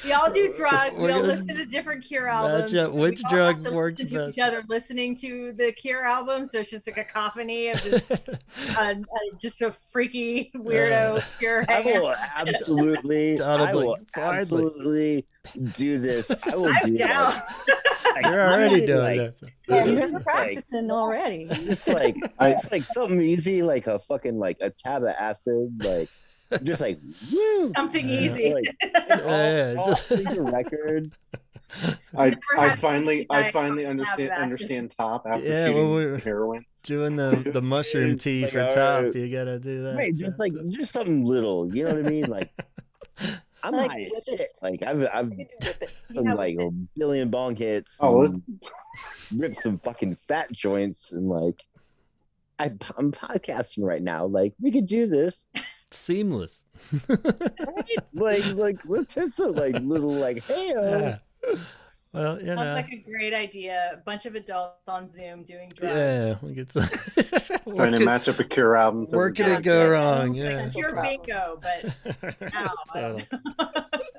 [SPEAKER 10] we all do drugs. We all listen to different Cure albums.
[SPEAKER 1] Which drug works best?
[SPEAKER 10] Each other listening to the Cure album, so it's just a cacophony of just a freaky weirdo Cure.
[SPEAKER 4] I will absolutely do this. I will do
[SPEAKER 10] down.
[SPEAKER 1] You're already doing this.
[SPEAKER 8] Yeah, you're practicing already.
[SPEAKER 4] It's like something easy, like a fucking a tab of acid, like just like woo,
[SPEAKER 10] something easy.
[SPEAKER 4] Just the record.
[SPEAKER 2] I finally understand top after shooting heroin.
[SPEAKER 1] Doing the mushroom tea for top, you gotta do that.
[SPEAKER 4] Right, just something little. You know what I mean? Like I'm high as shit. Like I've done like a billion bong hits. Ripped some fucking fat joints, and like I'm podcasting right now. Like we could do this.
[SPEAKER 1] Seamless.
[SPEAKER 4] Right? let's hit some like little like hey.
[SPEAKER 1] Yeah. Well, you
[SPEAKER 10] Sounds
[SPEAKER 1] know.
[SPEAKER 10] like a great idea. A bunch of adults on Zoom doing drugs.
[SPEAKER 1] Yeah, we get some.
[SPEAKER 2] Trying to match up a Cure album. To
[SPEAKER 1] Where
[SPEAKER 2] the
[SPEAKER 1] could
[SPEAKER 2] drug.
[SPEAKER 1] it go
[SPEAKER 10] Yeah.
[SPEAKER 1] wrong?
[SPEAKER 10] Like
[SPEAKER 1] Yeah.
[SPEAKER 10] Cure bingo, but now I don't
[SPEAKER 1] Totally.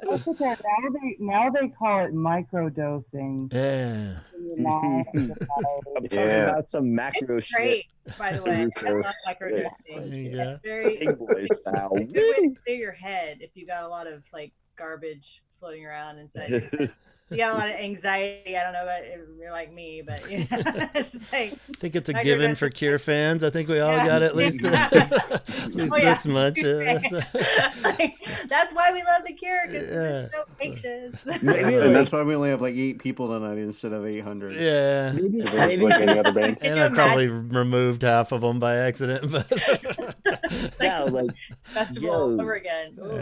[SPEAKER 7] Look at that. Now they call it microdosing.
[SPEAKER 1] Yeah.
[SPEAKER 4] I'm talking
[SPEAKER 2] Yeah.
[SPEAKER 4] about some macro
[SPEAKER 10] It's
[SPEAKER 4] shit.
[SPEAKER 10] great, by the way. I love microdosing.
[SPEAKER 1] There you go.
[SPEAKER 10] It's very
[SPEAKER 4] Big boy style.
[SPEAKER 10] a good way to clear your head if you got a lot of like garbage floating around inside your head. You got a lot of anxiety. I don't know about if you're like me, but yeah, it's like
[SPEAKER 1] I think it's a
[SPEAKER 10] Microdosing.
[SPEAKER 1] given for Cure fans. I think we all
[SPEAKER 10] Yeah.
[SPEAKER 1] got at least,
[SPEAKER 10] Yeah.
[SPEAKER 1] at least
[SPEAKER 10] Oh, yeah.
[SPEAKER 1] this much.
[SPEAKER 10] like, that's why we love the Cure because
[SPEAKER 1] Yeah.
[SPEAKER 10] we're so anxious.
[SPEAKER 4] Maybe
[SPEAKER 2] And
[SPEAKER 4] like,
[SPEAKER 2] that's why we only have like 8 people tonight instead of 800.
[SPEAKER 1] Yeah.
[SPEAKER 4] maybe,
[SPEAKER 2] If it was like any other band.
[SPEAKER 10] Can
[SPEAKER 1] And
[SPEAKER 10] you
[SPEAKER 1] I probably removed half of them by accident. But
[SPEAKER 4] yeah, like
[SPEAKER 10] Festival
[SPEAKER 4] Yo.
[SPEAKER 10] over again. Ooh.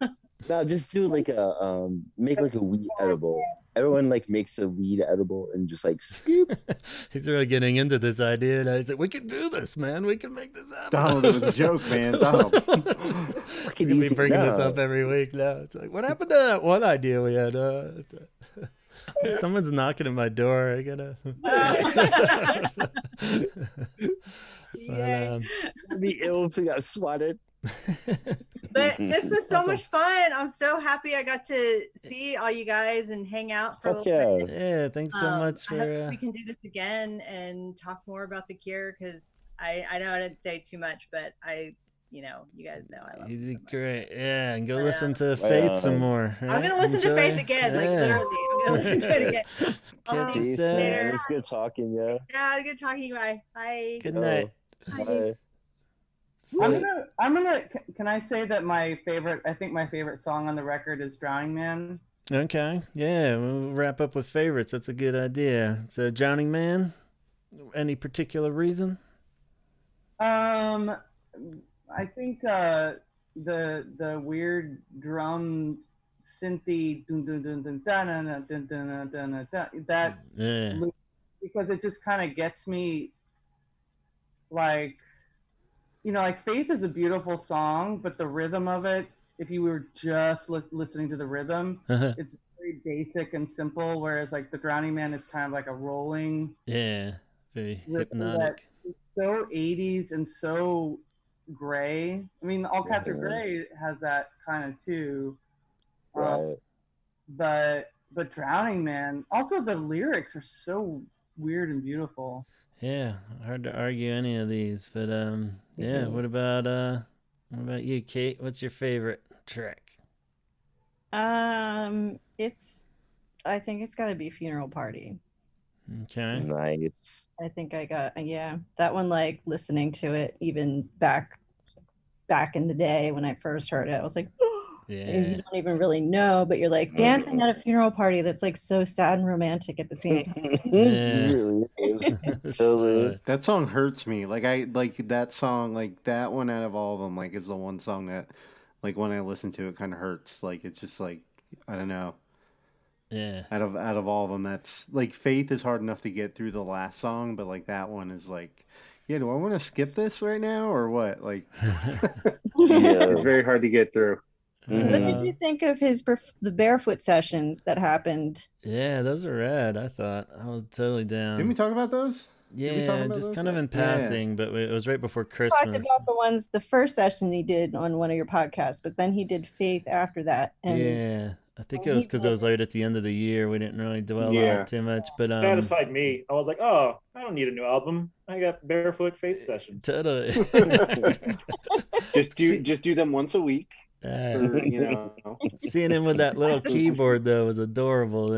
[SPEAKER 1] Yeah.
[SPEAKER 4] no, just do like a make like a weed edible. Everyone like makes a weed edible and just like scoop.
[SPEAKER 1] He's really getting into this idea. And I was like, we can do this, man. We can make this happen.
[SPEAKER 2] Donald, it was a joke, man. Donald.
[SPEAKER 1] He's gonna be bringing this up every week now. It's like, what happened to that one idea we had? Someone's knocking at my door. I gotta.
[SPEAKER 10] Yay.
[SPEAKER 4] It'd be ill if we got swatted.
[SPEAKER 10] But this was so
[SPEAKER 1] That's
[SPEAKER 10] much fun. I'm so happy I got to see all you guys and hang out for a
[SPEAKER 4] Fuck
[SPEAKER 10] little
[SPEAKER 4] yeah.
[SPEAKER 10] bit.
[SPEAKER 1] Yeah, thanks so much
[SPEAKER 10] I hope
[SPEAKER 1] for.
[SPEAKER 10] we can do this again and talk more about the Cure because I know I didn't say too much, but you guys know I love
[SPEAKER 1] You
[SPEAKER 10] it so
[SPEAKER 1] did
[SPEAKER 10] much.
[SPEAKER 1] great. Yeah, and go
[SPEAKER 10] Right
[SPEAKER 1] listen
[SPEAKER 10] on.
[SPEAKER 1] to
[SPEAKER 4] Right
[SPEAKER 1] Faith
[SPEAKER 4] on.
[SPEAKER 1] some more.
[SPEAKER 10] I'm
[SPEAKER 1] right?
[SPEAKER 10] gonna listen to Faith
[SPEAKER 1] Enjoy.
[SPEAKER 10] again, like
[SPEAKER 1] Yeah.
[SPEAKER 10] literally. I'm gonna listen to it again. I'll
[SPEAKER 1] Catch
[SPEAKER 10] see
[SPEAKER 1] you
[SPEAKER 10] you
[SPEAKER 4] Peace,
[SPEAKER 1] soon.
[SPEAKER 4] man.
[SPEAKER 10] later.
[SPEAKER 4] It's good talking, yeah.
[SPEAKER 10] Yeah, good talking to you. Bye. Bye.
[SPEAKER 1] Good night.
[SPEAKER 4] Bye.
[SPEAKER 7] I'm gonna. Can I say that I think my favorite song on the record is "Drowning Man."
[SPEAKER 1] Okay. Yeah, we'll wrap up with favorites. That's a good idea. So, Drowning Man, any particular reason?
[SPEAKER 7] I think the weird drum synthy dun dun dun dun dun dun dun dun dun dun dun that
[SPEAKER 1] Yeah.
[SPEAKER 7] because it just kind of gets me like like Faith is a beautiful song, but the rhythm of it, if you were just listening to the rhythm, it's very basic and simple, whereas like the Drowning Man is kind of like a rolling
[SPEAKER 1] Yeah. Very
[SPEAKER 7] rhythm
[SPEAKER 1] hypnotic.
[SPEAKER 7] that is so 80s and so gray. I mean, All Cats Are Gray has that kind of too.
[SPEAKER 4] Right.
[SPEAKER 7] But Drowning Man, also the lyrics are so weird and beautiful.
[SPEAKER 1] Yeah, hard to argue any of these, but yeah. What about you, Kate? What's your favorite track?
[SPEAKER 8] I think it's got to be Funeral Party.
[SPEAKER 1] Okay.
[SPEAKER 4] Nice.
[SPEAKER 8] I think I got that one. Like listening to it, even back in the day when I first heard it, I was like,
[SPEAKER 1] Yeah.
[SPEAKER 8] you don't even really know, but you're like dancing at a funeral party that's like so sad and romantic at the same time.
[SPEAKER 1] Yeah.
[SPEAKER 4] It really is. Totally.
[SPEAKER 2] That song hurts me. Like I like that song. Like that one out of all of them. Like is the one song that, like when I listen to it, kind of hurts. Like it's just like I don't know.
[SPEAKER 1] Yeah.
[SPEAKER 2] Out of all of them, that's like Faith is hard enough to get through the last song, but like that one is like, yeah. Do I want to skip this right now or what? Like, it's very hard to get through.
[SPEAKER 8] What did you think of the barefoot sessions that happened?
[SPEAKER 1] Yeah, those are rad. I thought I was totally down.
[SPEAKER 2] Didn't we talk about those?
[SPEAKER 1] Yeah, just kind of in passing, but it was right before
[SPEAKER 8] Talked
[SPEAKER 1] Christmas.
[SPEAKER 8] about the first session he did on one of your podcasts, but then he did Faith after that. And
[SPEAKER 1] Yeah, I think it was because it was right at the end of the year. We didn't really dwell on
[SPEAKER 3] Yeah.
[SPEAKER 1] it too much, but
[SPEAKER 3] Satisfied me. I was like, oh, I don't need a new album. I got Barefoot Faith sessions.
[SPEAKER 1] Totally.
[SPEAKER 2] just do them once a week.
[SPEAKER 1] Seeing him with that little keyboard though was adorable,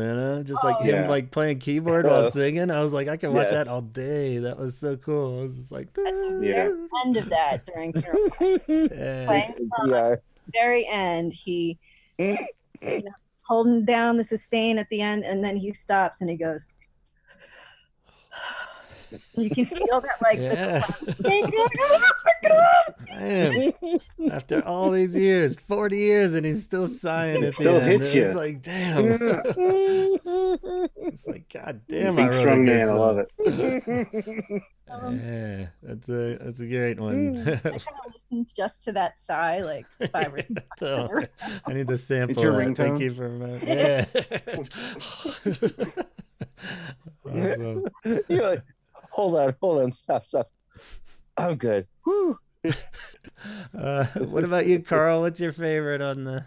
[SPEAKER 1] just like him
[SPEAKER 2] Yeah.
[SPEAKER 1] like playing keyboard while singing. I was like, I could watch
[SPEAKER 4] Yes.
[SPEAKER 1] that all day. That was so cool. I was just like,
[SPEAKER 2] Yeah.
[SPEAKER 8] end of that during funeral party.
[SPEAKER 1] yeah.
[SPEAKER 8] Playing
[SPEAKER 4] Yeah.
[SPEAKER 8] very end, he holding down the sustain at the end, and then he stops and he goes. You can feel that, like,
[SPEAKER 1] Yeah.
[SPEAKER 8] the
[SPEAKER 1] Man, after all these years, 40 years, and he's still sighing at
[SPEAKER 2] Still
[SPEAKER 1] the end.
[SPEAKER 2] hits you.
[SPEAKER 1] It's like, damn. It's like, God damn, I
[SPEAKER 2] Big
[SPEAKER 1] wrote
[SPEAKER 2] strong
[SPEAKER 1] a good
[SPEAKER 2] man. I love
[SPEAKER 1] song.
[SPEAKER 2] it.
[SPEAKER 1] Yeah, that's a great one.
[SPEAKER 8] I kind of listened just to that sigh like 5 or 6 times in a row.
[SPEAKER 1] I need to sample
[SPEAKER 2] It's your
[SPEAKER 1] that. Thank
[SPEAKER 2] ringtone?
[SPEAKER 1] you for yeah. Awesome.
[SPEAKER 4] You're like, hold on, stop. I'm good. Whew.
[SPEAKER 1] What about you, Carl? What's your favorite on the?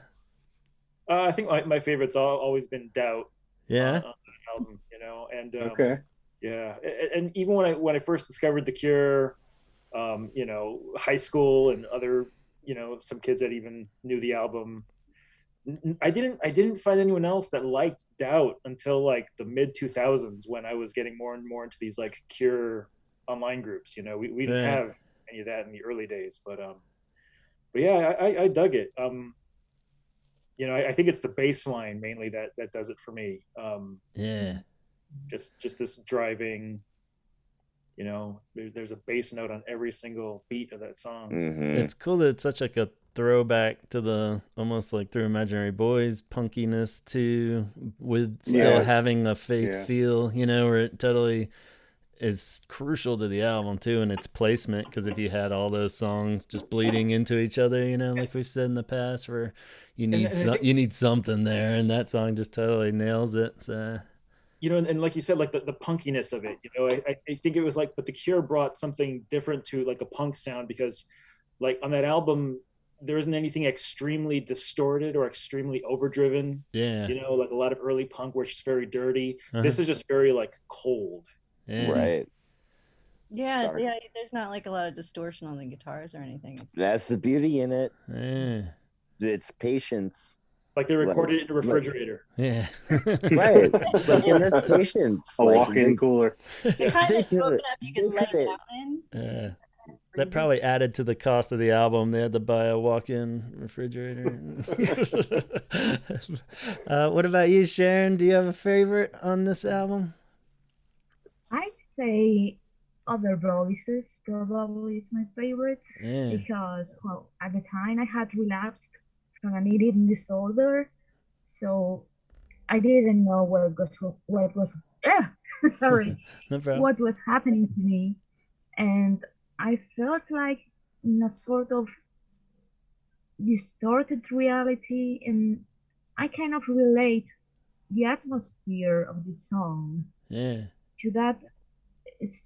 [SPEAKER 3] I think my favorite's always been Doubt.
[SPEAKER 1] Yeah.
[SPEAKER 3] On the album, you know, and
[SPEAKER 2] Okay.
[SPEAKER 3] yeah, and even when I first discovered The Cure, you know, high school and other, you know, some kids that even knew the album. I didn't find anyone else that liked Doubt until like the mid 2000s when I was getting more and more into these like Cure online groups. You know, we didn't
[SPEAKER 1] Right.
[SPEAKER 3] have any of that in the early days, but yeah, I dug it. You know, I think it's the bass line mainly that does it for me.
[SPEAKER 1] Yeah.
[SPEAKER 3] Just this driving, you know, there's a bass note on every single beat of that song.
[SPEAKER 4] Mhm.
[SPEAKER 1] It's cool that it's such like a throwback to the almost like Through Imaginary Boys punkiness too, with still
[SPEAKER 2] Yeah.
[SPEAKER 1] having a faith
[SPEAKER 2] Yeah.
[SPEAKER 1] feel, you know, where it totally is crucial to the album too, and its placement. Because if you had all those songs just bleeding into each other, you know, like we've said in the past, where you need you need something there, and that song just totally nails it. So.
[SPEAKER 3] You know, and like you said, like the punkiness of it, you know, I think it was like, but The Cure brought something different to like a punk sound, because like on that album, there isn't anything extremely distorted or extremely overdriven.
[SPEAKER 1] Yeah.
[SPEAKER 3] You know, like a lot of early punk where it's just very dirty.
[SPEAKER 1] Uh-huh.
[SPEAKER 3] This is just very like cold.
[SPEAKER 1] Yeah.
[SPEAKER 4] Right.
[SPEAKER 8] Yeah,
[SPEAKER 4] Stark.
[SPEAKER 8] yeah. There's not like a lot of distortion on the guitars or anything.
[SPEAKER 4] That's the beauty in it.
[SPEAKER 1] Yeah.
[SPEAKER 4] It's patience.
[SPEAKER 3] Like they recorded it in a refrigerator.
[SPEAKER 1] Yeah.
[SPEAKER 4] Right. Like, and that's patience.
[SPEAKER 2] A
[SPEAKER 4] Like,
[SPEAKER 2] walk-in cooler.
[SPEAKER 8] The kind
[SPEAKER 4] They
[SPEAKER 8] that
[SPEAKER 4] could-
[SPEAKER 8] open up you can
[SPEAKER 4] they
[SPEAKER 8] lay
[SPEAKER 4] could-
[SPEAKER 8] down in.
[SPEAKER 1] Yeah. That probably added to the cost of the album. They had to buy a walk-in refrigerator. What about you, Sharon? Do you have a favorite on this album?
[SPEAKER 6] I'd say Other Voices probably is my favorite
[SPEAKER 1] Yeah.
[SPEAKER 6] because, well, at the time I had relapsed from an eating disorder, so I didn't know sorry,
[SPEAKER 1] No problem.
[SPEAKER 6] what was happening to me, and I felt like in a sort of distorted reality, and I kind of relate the atmosphere of the song
[SPEAKER 1] Yeah.
[SPEAKER 6] to that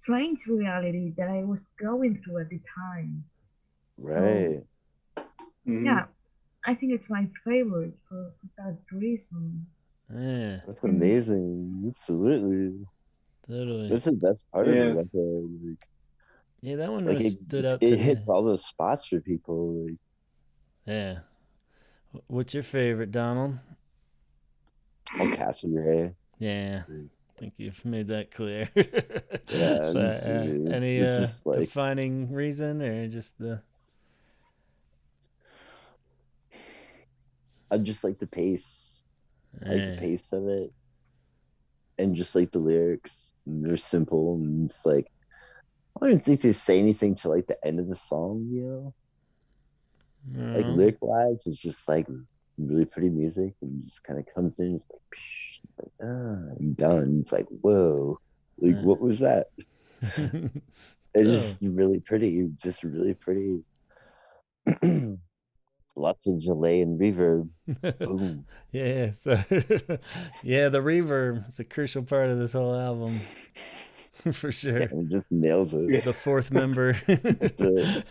[SPEAKER 6] strange reality that I was going through at the time.
[SPEAKER 4] Right.
[SPEAKER 2] Mhm.
[SPEAKER 6] Yeah, I think it's my favorite for that reason.
[SPEAKER 1] Yeah.
[SPEAKER 4] That's amazing. Absolutely.
[SPEAKER 1] Totally.
[SPEAKER 4] That's the best part
[SPEAKER 2] Yeah.
[SPEAKER 4] of the record.
[SPEAKER 1] Yeah, that one
[SPEAKER 4] Like,
[SPEAKER 1] stood out
[SPEAKER 4] it
[SPEAKER 1] to
[SPEAKER 4] hits
[SPEAKER 1] me.
[SPEAKER 4] all those spots for people. Like,
[SPEAKER 1] Yeah. What's your favorite, Donald?
[SPEAKER 4] all Castle Ray.
[SPEAKER 1] Yeah. I think you've made that clear.
[SPEAKER 4] Yeah,
[SPEAKER 1] But, any
[SPEAKER 4] it's just like,
[SPEAKER 1] defining reason or just the?
[SPEAKER 4] I just like the pace. I like the
[SPEAKER 1] Yeah.
[SPEAKER 4] pace of it, and just like the lyrics. And they're simple, and it's like, I don't even think they say anything to like the end of the song. You know, like
[SPEAKER 1] No.
[SPEAKER 4] lyric wise, it's just like really pretty music, and just kind of comes in. It's like, psh, it's like, I'm done. It's like, whoa, like
[SPEAKER 1] Yeah.
[SPEAKER 4] what was that? It's
[SPEAKER 1] Oh.
[SPEAKER 4] just really pretty, just really pretty. Lots of delay and reverb. Boom.
[SPEAKER 1] Yeah, so yeah, the reverb is a crucial part of this whole album. For sure.
[SPEAKER 4] And it just nails it.
[SPEAKER 1] The fourth member.
[SPEAKER 4] That's it.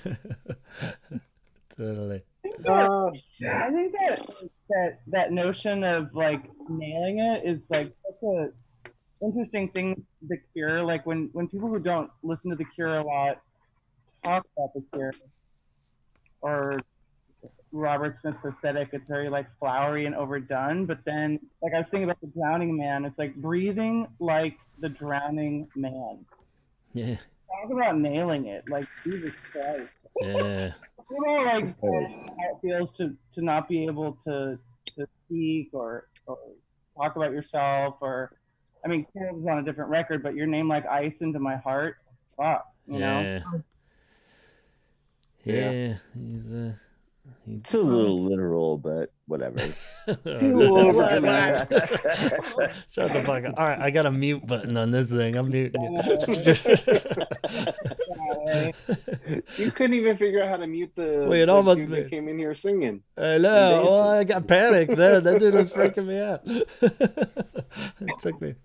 [SPEAKER 1] Totally.
[SPEAKER 7] I think that notion of like nailing it is like such a interesting thing. The Cure, like when people who don't listen to The Cure a lot talk about The Cure or Robert Smith's aesthetic, it's very like flowery and overdone. But then, like I was thinking about The Drowning Man, it's like breathing like the drowning man.
[SPEAKER 1] Yeah.
[SPEAKER 7] Talk about nailing it, like Jesus Christ.
[SPEAKER 1] Yeah.
[SPEAKER 7] You know, like how it feels to not be able to speak or talk about yourself, or I mean, Caleb's on a different record, but your name like ice into my heart. Fuck, you know.
[SPEAKER 1] Yeah. Yeah. He's
[SPEAKER 4] It's a little literal, but whatever.
[SPEAKER 1] Shut the fuck up. All right, I got a mute button on this thing. I'm muting you.
[SPEAKER 2] You couldn't even figure out how to mute the
[SPEAKER 1] Wait, it almost
[SPEAKER 2] dude that came in here singing.
[SPEAKER 1] I know. Well, I got panicked then. That dude was freaking me out. It took me.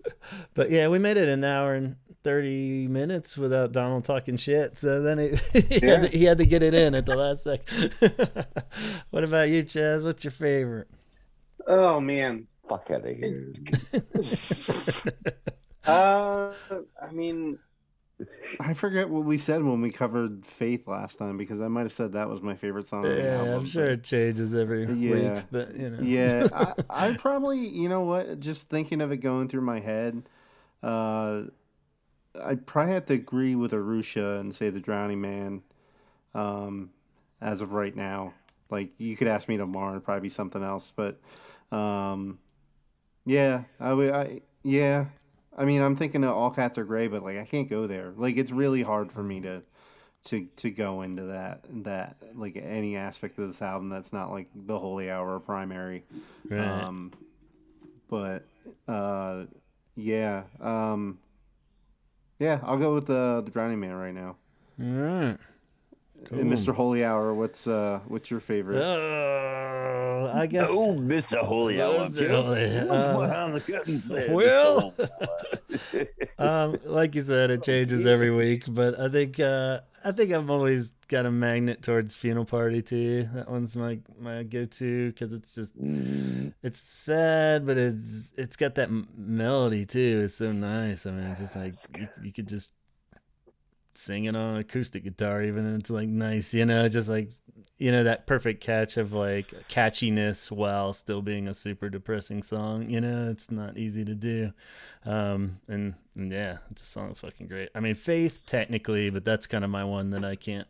[SPEAKER 1] But yeah, we made it an hour and 30 minutes without Donald talking shit. So then he had to get it in at the last second. What about you, Chaz? What's your favorite?
[SPEAKER 2] Oh man,
[SPEAKER 4] fuck out of here.
[SPEAKER 2] I mean, I forget what we said when we covered Faith last time, because I might have said that was my favorite song. On the album,
[SPEAKER 1] I'm sure it changes every week, but you know.
[SPEAKER 2] Yeah, I probably, you know what? Just thinking of it going through my head, I'd probably have to agree with Arusha and say The Drowning Man. As of right now, like you could ask me tomorrow, it'd probably be something else. But yeah, yeah. I mean, I'm thinking of All Cats Are Gray, but like I can't go there. Like it's really hard for me to go into that like any aspect of this album that's not like the Holy Hour or Primary.
[SPEAKER 1] Right.
[SPEAKER 2] But yeah. Yeah, I'll go with the Drowning Man right now.
[SPEAKER 1] All right. Cool.
[SPEAKER 2] And Mr. Holy Hour, what's your favorite?
[SPEAKER 1] I guess.
[SPEAKER 4] Oh, Mr. Holy Hour. What's behind the curtains there?
[SPEAKER 1] Well, like you said, it changes every week, but I think I've always got a magnet towards Funeral Party too. That one's my go-to because it's just it's sad, but it's got that melody too. It's so nice. I mean, it's just like you could just sing it on acoustic guitar even, and it's like nice, you know, just like, you know, that perfect catch of like catchiness while still being a super depressing song, you know. It's not easy to do. And yeah, the song's fucking great. I mean, Faith technically, but that's kind of my one that I can't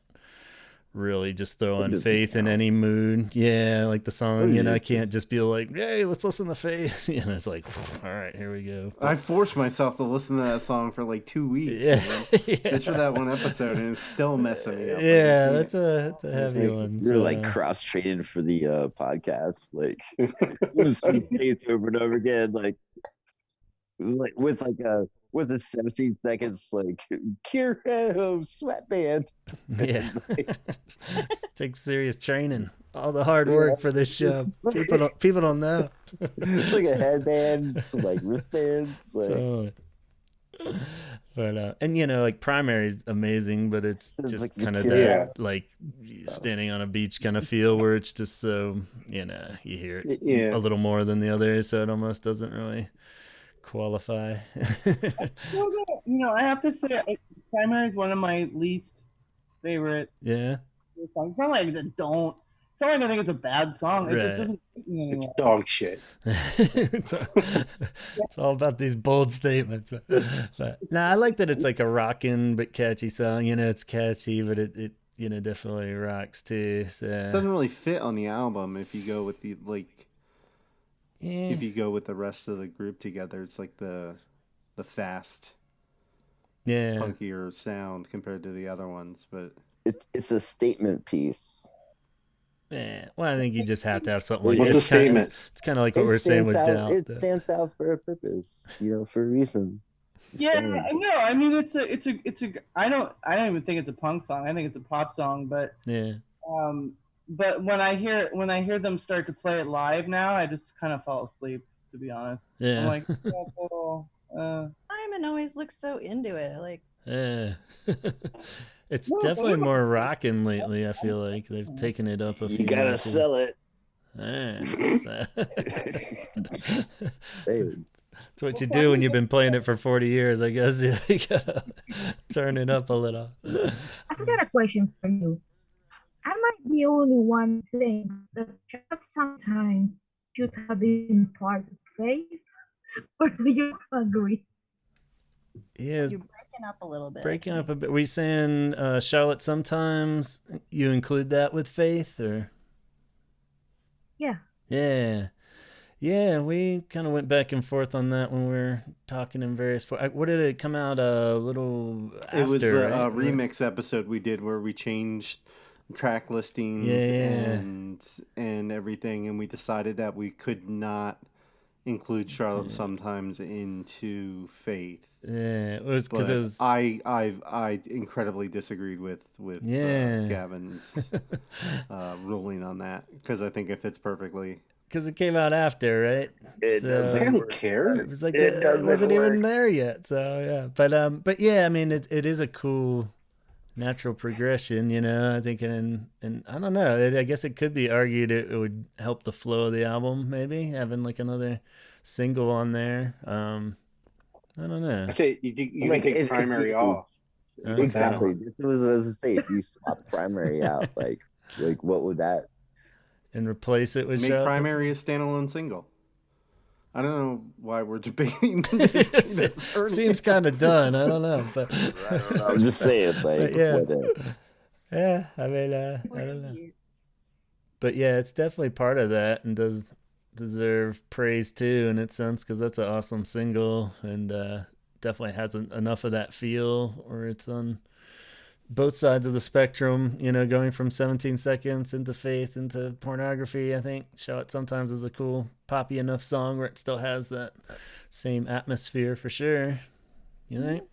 [SPEAKER 1] really just throw on Faith in any mood. Yeah, like the song, you know, I can't just be like, hey, let's listen to Faith. You know, it's like, all right, here we go. But
[SPEAKER 2] I forced myself to listen to that song for like 2 weeks.
[SPEAKER 1] Yeah.
[SPEAKER 2] Just for that one episode, and it's still messing me up.
[SPEAKER 1] Yeah, that's a heavy one.
[SPEAKER 4] You're like cross-trained for the podcast, like listening to Faith over and over again, like with a 17 seconds like Cure sweatband.
[SPEAKER 1] Yeah. Takes serious training. All the hard work for this show. People don't know.
[SPEAKER 4] It's like a headband, some like wristbands. Like...
[SPEAKER 1] Totally. But and you know, like Primary is amazing, but it's just like kind of that like standing on a beach kind of feel where it's just so, you know, you hear it a little more than the others, so it almost doesn't really qualify.
[SPEAKER 7] You know, I have to say, Primary is one of my least favorite.
[SPEAKER 1] Yeah.
[SPEAKER 7] Songs. It's not like It's not like I think it's a bad song. It just doesn't fit me anymore.
[SPEAKER 2] It's dog shit.
[SPEAKER 1] It's all about these bold statements. But no, I like that it's like a rockin' but catchy song. You know, it's catchy, but it you know, definitely rocks too. So
[SPEAKER 2] it doesn't really fit on the album if you go with the
[SPEAKER 1] yeah.
[SPEAKER 2] If you go with the rest of the group together. It's like the fast, punkier sound compared to the other ones, but
[SPEAKER 4] it's a statement piece.
[SPEAKER 1] Yeah, well, I think you just have to have something like
[SPEAKER 2] that. What's a statement?
[SPEAKER 1] It's kind of like what we're saying with Doubt.
[SPEAKER 4] It stands out for a purpose, you know, for a reason.
[SPEAKER 7] Yeah, no, I mean it's a. I don't even think it's a punk song. I think it's a pop song, but
[SPEAKER 1] yeah.
[SPEAKER 7] But when I hear them start to play it live now, I just kind of fall asleep, to be honest.
[SPEAKER 1] Yeah.
[SPEAKER 7] I'm like,
[SPEAKER 8] Simon always looks so into it. Like,
[SPEAKER 1] yeah. It's definitely more rockin' lately. I feel like they've taken it up a few.
[SPEAKER 4] You gotta sell it.
[SPEAKER 1] Yeah. That's what you do when you've been playing it for 40 years, I guess. You gotta turn it up a little.
[SPEAKER 6] I've got a question for you. I might be the only one saying that sometimes should have been part of Faith, or do you agree?
[SPEAKER 1] Yeah,
[SPEAKER 8] you're breaking up a little bit.
[SPEAKER 1] Breaking up a bit. Were you saying, Charlotte, sometimes you include that with Faith, or?
[SPEAKER 6] Yeah.
[SPEAKER 1] Yeah. Yeah, we kind of went back and forth on that when we were talking in various... What did it come out a little after?
[SPEAKER 2] It was the
[SPEAKER 1] right?
[SPEAKER 2] remix episode we did where we changed track listings
[SPEAKER 1] Yeah.
[SPEAKER 2] and everything, and we decided that we could not include Charlotte sometimes into Faith.
[SPEAKER 1] Yeah, it was because
[SPEAKER 2] But
[SPEAKER 1] it was.
[SPEAKER 2] I incredibly disagreed with
[SPEAKER 1] Yeah.
[SPEAKER 2] Gavin's ruling on that, because I think it fits perfectly.
[SPEAKER 1] Because it came out after, right?
[SPEAKER 4] It doesn't
[SPEAKER 2] I don't
[SPEAKER 4] work.
[SPEAKER 2] care.
[SPEAKER 1] It was like
[SPEAKER 4] It
[SPEAKER 1] it
[SPEAKER 4] doesn't
[SPEAKER 1] wasn't even
[SPEAKER 4] work.
[SPEAKER 1] there yet. So yeah, but yeah, I mean, it is a cool natural progression, you know. I think, and I don't know. I guess it could be argued it would help the flow of the album, maybe having like another single on there. I don't know.
[SPEAKER 2] I say you can
[SPEAKER 4] Like,
[SPEAKER 2] take
[SPEAKER 4] if
[SPEAKER 2] primary
[SPEAKER 4] you-
[SPEAKER 2] off.
[SPEAKER 1] Okay.
[SPEAKER 4] Exactly. This was as I say. If you swap primary out, like what would that?
[SPEAKER 1] And replace it with
[SPEAKER 2] Make
[SPEAKER 1] Charlotte.
[SPEAKER 2] primary a standalone single. I don't know why we're debating this.
[SPEAKER 1] It seems kind of done. I don't know, but
[SPEAKER 4] I don't know. I'm just saying, like,
[SPEAKER 1] But yeah.
[SPEAKER 4] what
[SPEAKER 1] yeah. I mean, I don't know. But yeah, it's definitely part of that, and does deserve praise too in its sense, because that's an awesome single, and definitely has enough of that feel where it's on both sides of the spectrum, you know, going from 17 seconds into Faith into Pornography. I think Show It Sometimes is a cool poppy enough song where it still has that same atmosphere for sure. You think?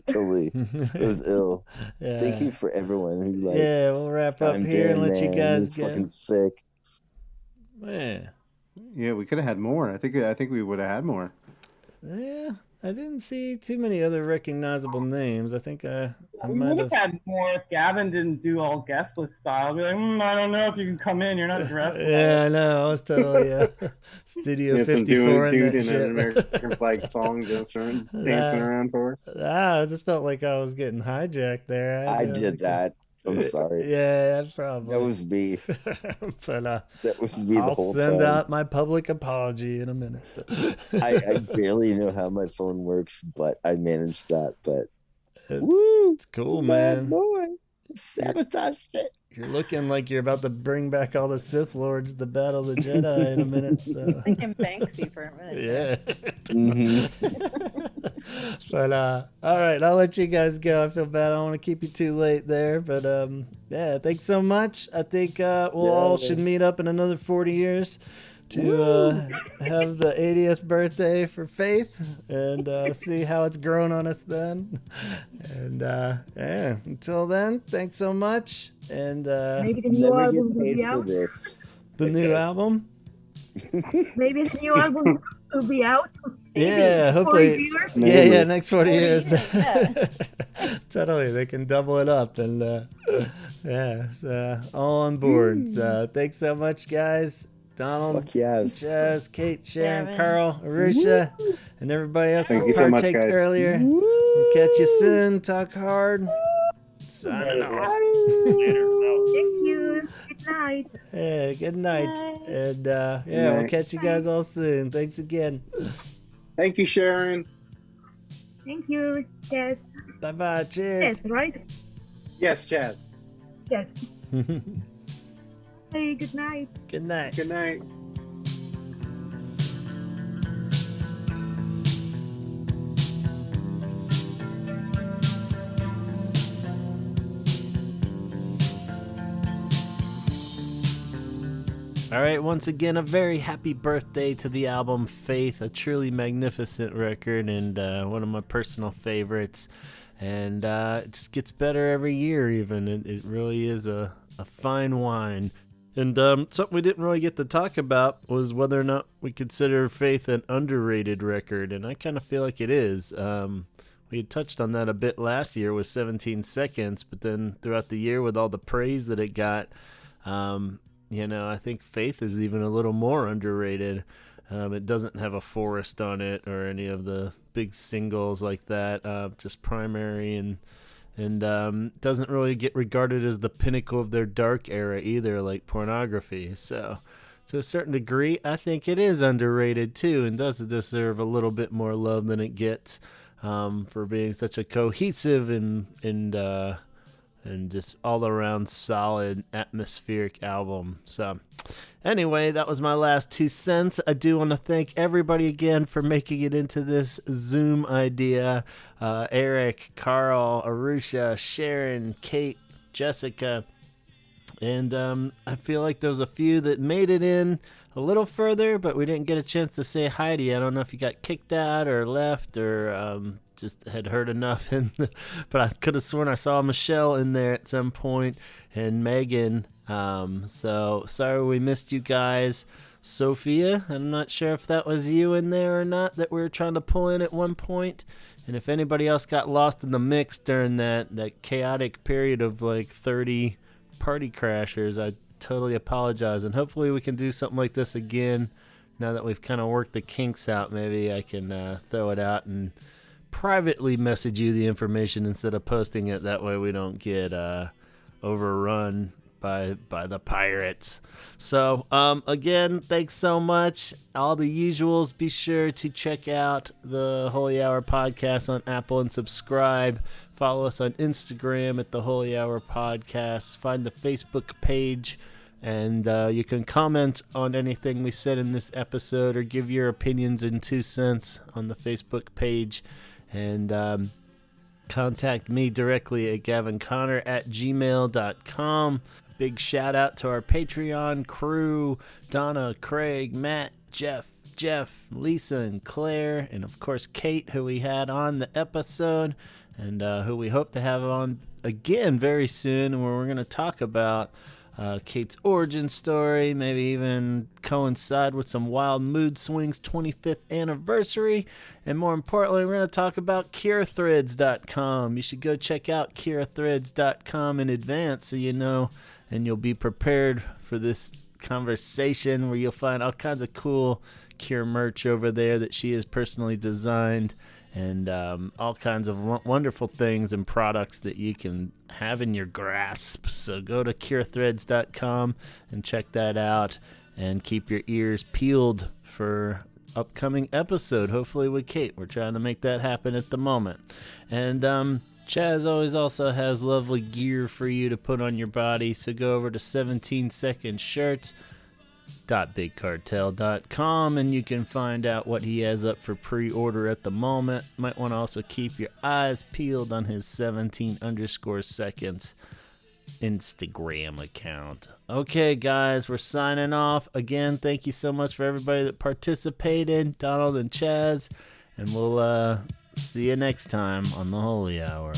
[SPEAKER 4] Totally. It was ill.
[SPEAKER 1] Yeah.
[SPEAKER 4] Thank you for everyone who like.
[SPEAKER 1] Yeah, we'll wrap up
[SPEAKER 4] chimed
[SPEAKER 1] here and
[SPEAKER 4] in,
[SPEAKER 1] let you
[SPEAKER 4] man.
[SPEAKER 1] guys
[SPEAKER 4] It's
[SPEAKER 1] go.
[SPEAKER 4] fucking sick.
[SPEAKER 1] Yeah.
[SPEAKER 2] Yeah, we could have had more. I think we would have had more.
[SPEAKER 1] Yeah, I didn't see too many other recognizable names. I think I
[SPEAKER 7] We
[SPEAKER 1] might
[SPEAKER 7] would
[SPEAKER 1] have.
[SPEAKER 7] have had more if Gavin didn't do all guest list style. Be like, I don't know if you can come in. You're not dressed.
[SPEAKER 1] Yeah, I know. I was totally Studio
[SPEAKER 2] We had some
[SPEAKER 1] 54 in
[SPEAKER 2] dude
[SPEAKER 1] that
[SPEAKER 2] in
[SPEAKER 1] shit.
[SPEAKER 2] an American flag song dancing around for us.
[SPEAKER 1] I just felt like I was getting hijacked there.
[SPEAKER 4] I
[SPEAKER 1] had,
[SPEAKER 4] did that. I'm sorry.
[SPEAKER 1] Yeah, probably.
[SPEAKER 4] That was me.
[SPEAKER 1] But
[SPEAKER 4] That was me the
[SPEAKER 1] I'll
[SPEAKER 4] whole
[SPEAKER 1] send
[SPEAKER 4] time.
[SPEAKER 1] out my public apology in a minute.
[SPEAKER 4] I barely know how my phone works, but I managed that. But
[SPEAKER 1] it's cool, man.
[SPEAKER 4] Boy, sabotaged it.
[SPEAKER 1] You're looking like you're about to bring back all the Sith Lords to battle the Jedi in a minute. So.
[SPEAKER 8] Thinking Banksy for a minute.
[SPEAKER 1] Yeah.
[SPEAKER 4] Mm-hmm.
[SPEAKER 1] But all right, I'll let you guys go. I feel bad. I don't want to keep you too late there. But yeah, thanks so much. I think we'll all should meet up in another 40 years to have the 80th birthday for Faith and see how it's grown on us then. And yeah, until then, thanks so much. And
[SPEAKER 6] Maybe the new
[SPEAKER 4] Never
[SPEAKER 6] album
[SPEAKER 4] get
[SPEAKER 6] will
[SPEAKER 4] paid
[SPEAKER 6] be
[SPEAKER 4] for
[SPEAKER 6] out.
[SPEAKER 4] this.
[SPEAKER 1] the new album.
[SPEAKER 6] Maybe the new album will be out. Maybe
[SPEAKER 1] Yeah,
[SPEAKER 6] 40
[SPEAKER 1] hopefully.
[SPEAKER 6] viewers.
[SPEAKER 1] Yeah, next 40 years.
[SPEAKER 8] Yeah.
[SPEAKER 1] Totally, they can double it up, and yeah, so all on board. So thanks so much, guys. Donald,
[SPEAKER 4] Fuck yes.
[SPEAKER 1] Chaz, Kate, Sharon,
[SPEAKER 8] Gavin.
[SPEAKER 1] Carl, Arusha, and everybody else
[SPEAKER 2] Thank
[SPEAKER 1] who
[SPEAKER 2] you so much,
[SPEAKER 1] partaked
[SPEAKER 2] guys.
[SPEAKER 1] earlier. We'll catch you soon. Talk hard. Signing off.
[SPEAKER 6] Thank you. Good night.
[SPEAKER 1] Yeah, good night.
[SPEAKER 8] Bye.
[SPEAKER 1] And yeah, we'll
[SPEAKER 2] night.
[SPEAKER 1] catch you guys all soon. Thanks again.
[SPEAKER 2] Thank you, Sharon.
[SPEAKER 6] Thank you. Yes.
[SPEAKER 1] Bye bye. Cheers.
[SPEAKER 6] Yes, right?
[SPEAKER 2] Yes, Chaz.
[SPEAKER 6] Yes. Hey, good night.
[SPEAKER 1] Good night.
[SPEAKER 2] Good night.
[SPEAKER 1] All right, once again, a very happy birthday to the album Faith, a truly magnificent record and one of my personal favorites. And it just gets better every year, even. It really is a fine wine. And something we didn't really get to talk about was whether or not we consider Faith an underrated record, and I kind of feel like it is. We had touched on that a bit last year with 17 Seconds, but then throughout the year with all the praise that it got, you know, I think Faith is even a little more underrated. It doesn't have a Forest on it or any of the big singles like that, just Primary, and doesn't really get regarded as the pinnacle of their dark era either, like Pornography. So to a certain degree, I think it is underrated too, and does deserve a little bit more love than it gets for being such a cohesive and just all around solid atmospheric album. So anyway, that was my last 2 cents. I do want to thank everybody again for making it into this Zoom idea. Eric, Carl, Arusha, Sharon, Kate, Jessica. And I feel like there was a few that made it in a little further, but we didn't get a chance to say hi to you. I don't know if you got kicked out or left or just had heard enough. But I could have sworn I saw Michelle in there at some point and Megan. So sorry we missed you guys. Sophia, I'm not sure if that was you in there or not that we were trying to pull in at one point. And if anybody else got lost in the mix during that chaotic period of like 30 party crashers, I totally apologize. And hopefully we can do something like this again now that we've kind of worked the kinks out. Maybe I can throw it out and privately message you the information instead of posting it. That way we don't get overrun by the pirates. So again, thanks so much. All the usuals. Be sure to check out the Holy Hour podcast on Apple and subscribe. Follow us on Instagram at the Holy Hour podcast. Find the Facebook page, and you can comment on anything we said in this episode or give your opinions and 2 cents on the Facebook page. And contact me directly at gavinconnor@gmail.com. Big shout out to our Patreon crew, Donna, Craig, Matt, Jeff, Lisa, and Claire, and of course Kate, who we had on the episode, and who we hope to have on again very soon, where we're going to talk about Kate's origin story, maybe even coincide with some Wild Mood Swings 25th anniversary, and more importantly, we're going to talk about CuraThreads.com. You should go check out CuraThreads.com in advance so you know, and you'll be prepared for this conversation where you'll find all kinds of cool Cure merch over there that she has personally designed, and all kinds of wonderful things and products that you can have in your grasp. So go to CuraThreads.com and check that out, and keep your ears peeled for upcoming episode, hopefully with Kate. We're trying to make that happen at the moment. And Chaz always also has lovely gear for you to put on your body, so go over to 17secondshirts.bigcartel.com and you can find out what he has up for pre-order at the moment. Might want to also keep your eyes peeled on his 17_seconds Instagram account. Okay, guys, we're signing off. Again, thank you so much for everybody that participated, Donald and Chaz, and we'll see you next time on the Holy Hour.